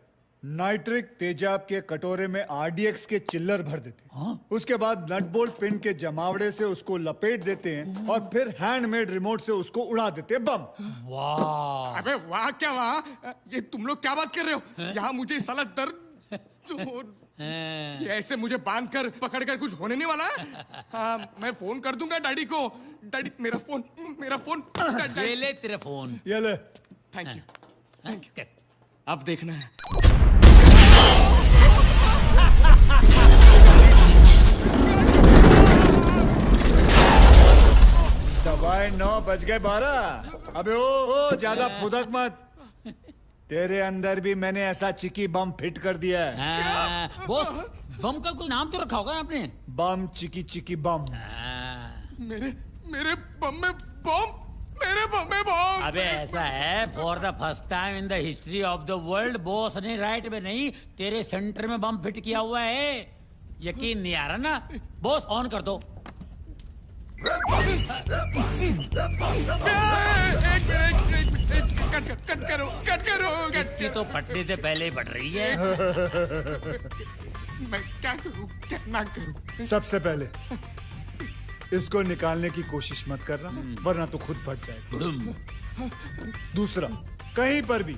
नाइट्रिक तेजाब के कटोरे में आरडीएक्स के चिल्लर भर देते हैं। उसके बाद नट बोल्ट पिन के जमावड़े से उसको लपेट देते हैं और फिर हैंडमेड रिमोट से उसको उड़ा देते हैं बम। वाह! अबे वाह क्या वाह? ये तुम लोग क्या बात कर रहे हो? यहाँ मुझे साला दर्द ये ऐसे मुझे बांध कर पकड़ कर कुछ होने नहीं वाला है। हाँ, मैं फोन कर दूंगा डैडी को। डैडी मेरा फोन ये ले तेरा फोन। ये ले। Thank you, thank you. अब देखना है। दवाई 9 बज गए 12। अबे ओ ज्यादा फुदक मत। तेरे अंदर भी मैंने ऐसा चिकी बम फिट कर दिया है। बॉस, बम का कोई नाम तो रखा होगा ना आपने? बम चिकी चिकी बम। मेरे बम में बम, मेरे बम में बम। अबे ऐसा है, for the first time in the history of the world boss ने राइट में नहीं, तेरे सेंटर में बम फिट किया हुआ है। यकीन नहीं आ रहा ना? बॉस ऑन कर दो। कट करो। इसकी तो फटने से पहले ही फट रही है। मैं क्या करूं, क्या ना करूं? सबसे पहले इसको निकालने की कोशिश मत करना, वरना तो खुद फट जाएगा। दूसरा, कहीं पर भी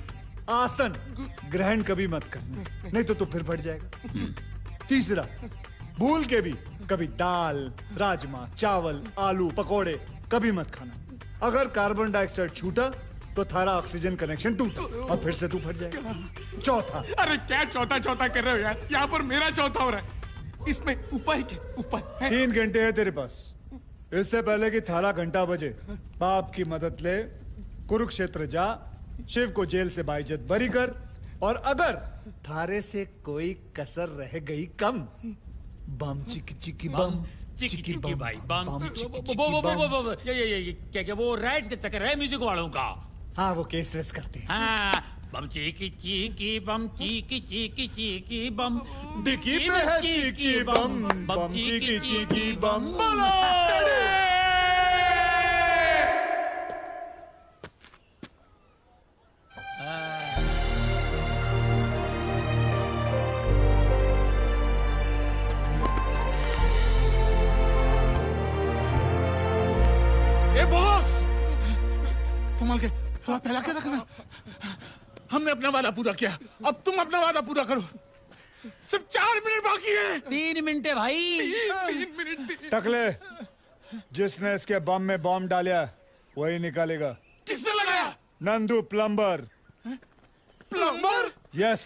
आसन ग्रहण कभी मत करना, नहीं तो फिर फट जाएगा। तीसरा, भूल के भी कभी दाल, राजमा, चावल, आलू, पकोड़े कभी मत खाना। अगर कार्बन डाइऑक्साइड छूटा तो थारा ऑक्सीजन कनेक्शन टूटा और फिर से तू फट जाएगा। चौथा, अरे क्या चौथा कर रहे हो यार? यहाँ पर मेरा चौथा हो रहा है। इसमें उपाय क्या? उपाय 3 घंटे है तेरे पास। इससे पहले कि थारा घंटा बजे, बाप की मदद ले, कुरुक्षेत्र जा, शिव को जेल से बाइज्जत बरी कर, और अगर थारे से कोई कसर रह गई कम, बम चिकी चिकी बम, चिकी भाई बम, चिकी ये क्या वो राइट्स के चक्कर है म्यूजिक वालों का? हाँ, वो केस रेस करते हैं। हाँ, बम चिकी चिकी बम, चिकी चिकी चिकी बम, डिक्की पे है चिकी बम, बम चिकी चिकी बम। संभाल के, थोड़ा फैला के रखना। हमने अपना वादा पूरा किया, अब तुम अपना वादा पूरा करो। सिर्फ 4 मिनट बाकी है। 3 मिनट है भाई। 3 मिनट। टकले, जिसने इसके बम में बॉम्ब डाला वही निकालेगा। किसने लगाया? Nandu plumber. Plumber? Yes.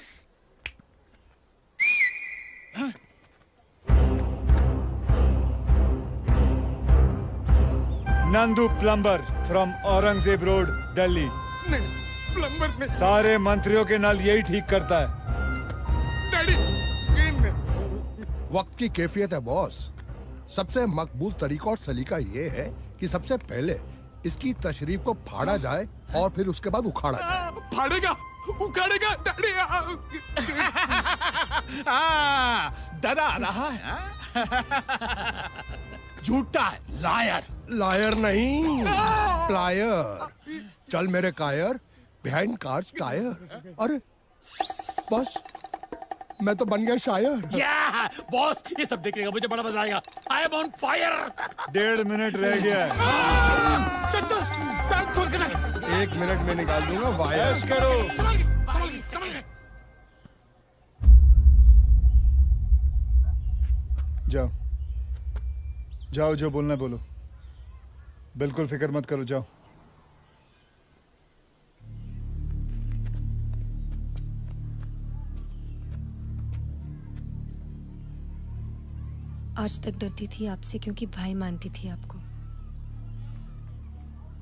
Nandu plumber from Aurangzeb road, Delhi. नहीं, प्लम्बर नहीं। सारे मंत्रियों के नल यही ठीक करता है। डैडी, वक्त की कैफियत है बॉस। सबसे मकबूल तरीका और सलीका ये है कि सबसे पहले इसकी तशरीफ को फाड़ा जाए और फिर उसके बाद उखाड़ा जाए। फाड़ेगा, उखाड़ेगा डैडी। डरा रहा है। झूठा है, लायर। लायर नहीं, प्लायर। चल मेरे कायर, बिहाइंड कार्स टायर। अरे बस, मैं तो बन गया शायर। या बॉस, ये सब देखने का मुझे बड़ा मजा आएगा। I am on fire. 1.5 minute रह गया है। चल खोल के 1 मिनट में निकाल दूंगा वायर। करो। जाओ जाओ, जो बोलना है बोलो, बिल्कुल फिक्र मत करो, जाओ। आज तक डरती थी आपसे क्योंकि भाई मानती थी आपको,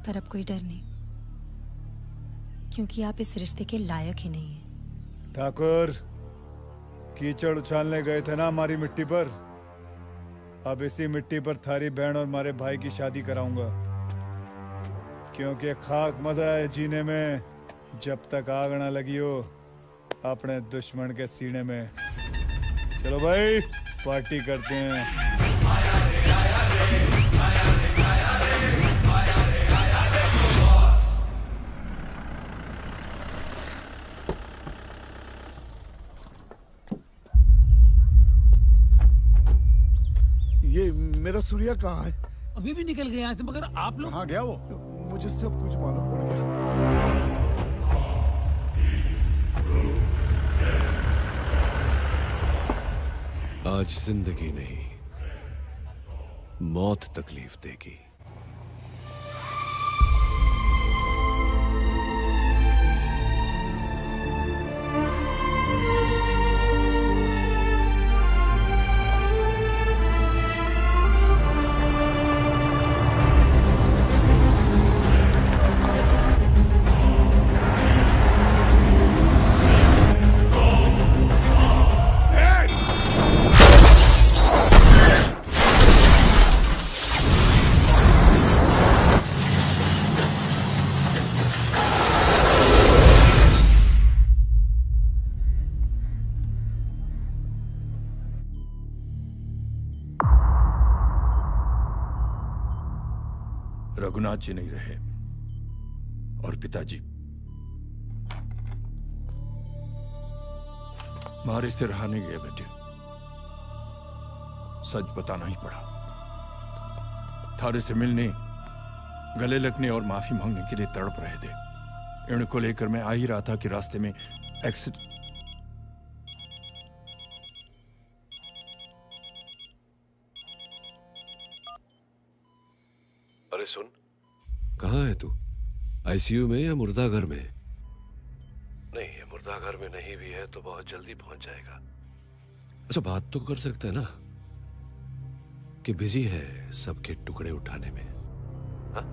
पर अब कोई डर नहीं क्योंकि आप इस रिश्ते के लायक ही नहीं हैं। ठाकुर, कीचड़ उछालने गए थे ना हमारी मिट्टी पर, अब इसी मिट्टी पर थारी बहन और हमारे भाई की शादी कराऊंगा, क्योंकि खाक मजा है जीने में जब तक आग ना लगी हो अपने दुश्मन के सीने में। चलो भाई, पार्टी करते हैं। ये मेरा सूर्या कहाँ है? अभी भी निकल गए यहाँ से, मगर आप लोग कहाँ गया वो? मुझे सब कुछ मालूम पड़ गया। आज जिंदगी नहीं, मौत तकलीफ देगी। रघुनाथ जी नहीं रहे और पिताजी मारे से रहा नहीं गए बेटे। सच बताना ही पड़ा। थारे से मिलने, गले लगने और माफी मांगने के लिए तड़प रहे थे। इनको लेकर मैं आ ही रहा था कि रास्ते में एक्सीडेंट। अरे सुन, कहाँ है तू? आईसीयू में या मुर्दाघर में? नहीं, ये मुर्दाघर में नहीं भी है तो बहुत जल्दी पहुंच जाएगा। अच्छा, बात तो कर सकता है ना कि बिजी है सबके टुकड़े उठाने में? हाँ?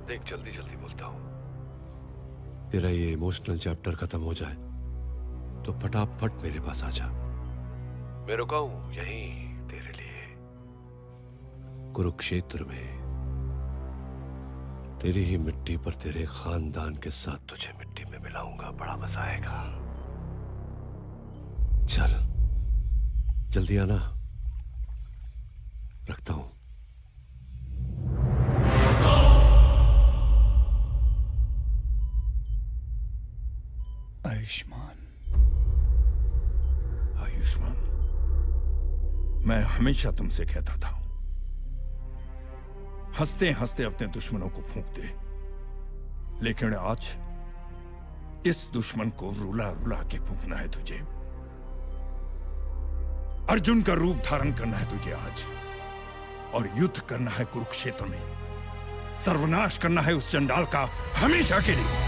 देख, जल्दी जल्दी बोलता हूं। तेरा ये इमोशनल चैप्टर खत्म हो जाए तो फटाफट मेरे पास आ जा। मैं रुका हूं यहीं तेरे लिए, कुरुक्षेत्र में। तेरी ही मिट्टी पर तेरे खानदान के साथ तुझे मिट्टी में मिलाऊंगा। बड़ा मजा आएगा। चल जल्दी आना, रखता हूं। आयुष्मान, आयुष्मान, मैं हमेशा तुमसे कहता था, हंसते हंसते अपने दुश्मनों को फूंक दे, लेकिन आज इस दुश्मन को रुला रुला के फूंकना है तुझे। अर्जुन का रूप धारण करना है तुझे आज, और युद्ध करना है कुरुक्षेत्र में। सर्वनाश करना है उस चंडाल का हमेशा के लिए।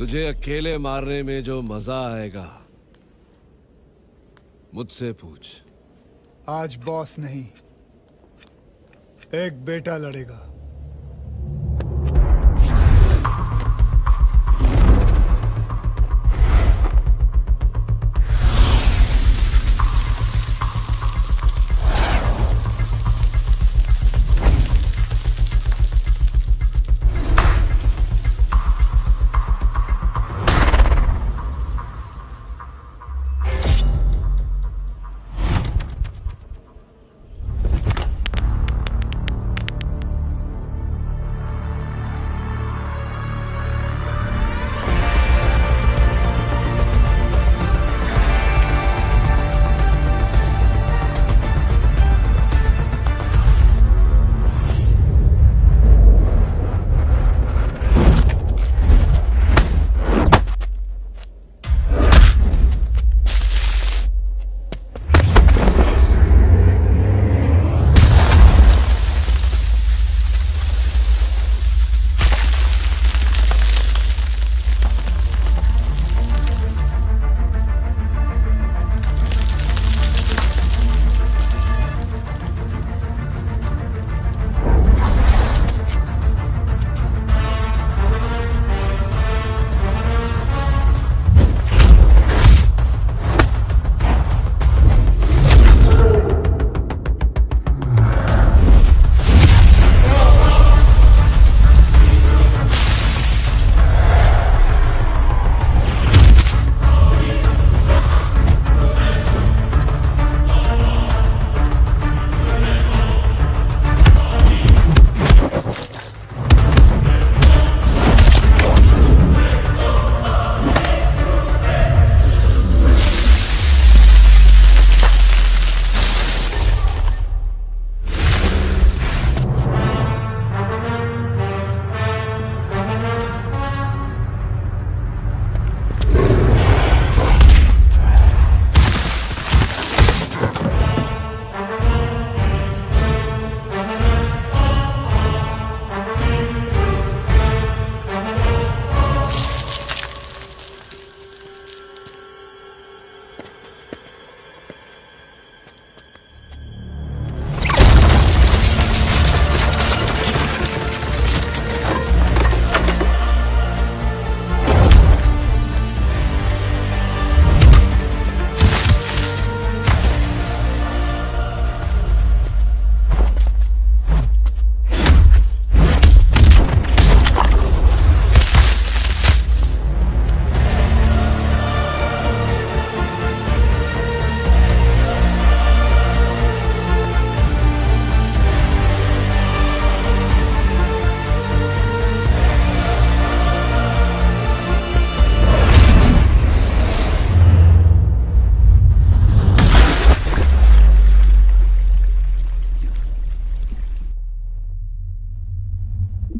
तुझे अकेले मारने में जो मजा आएगा मुझसे पूछ। आज बॉस नहीं, एक बेटा लड़ेगा।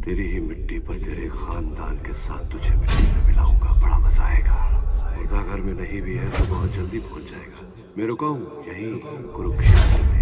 तेरी ही मिट्टी पर तेरे खानदान के साथ तुझे मिट्टी में मिलाऊंगा, बड़ा मजा आएगा। मुर्दा घर में नहीं भी है तो बहुत जल्दी पहुंच जाएगा। मैं रुका हूं यहीं कुरुक्षेत्र में।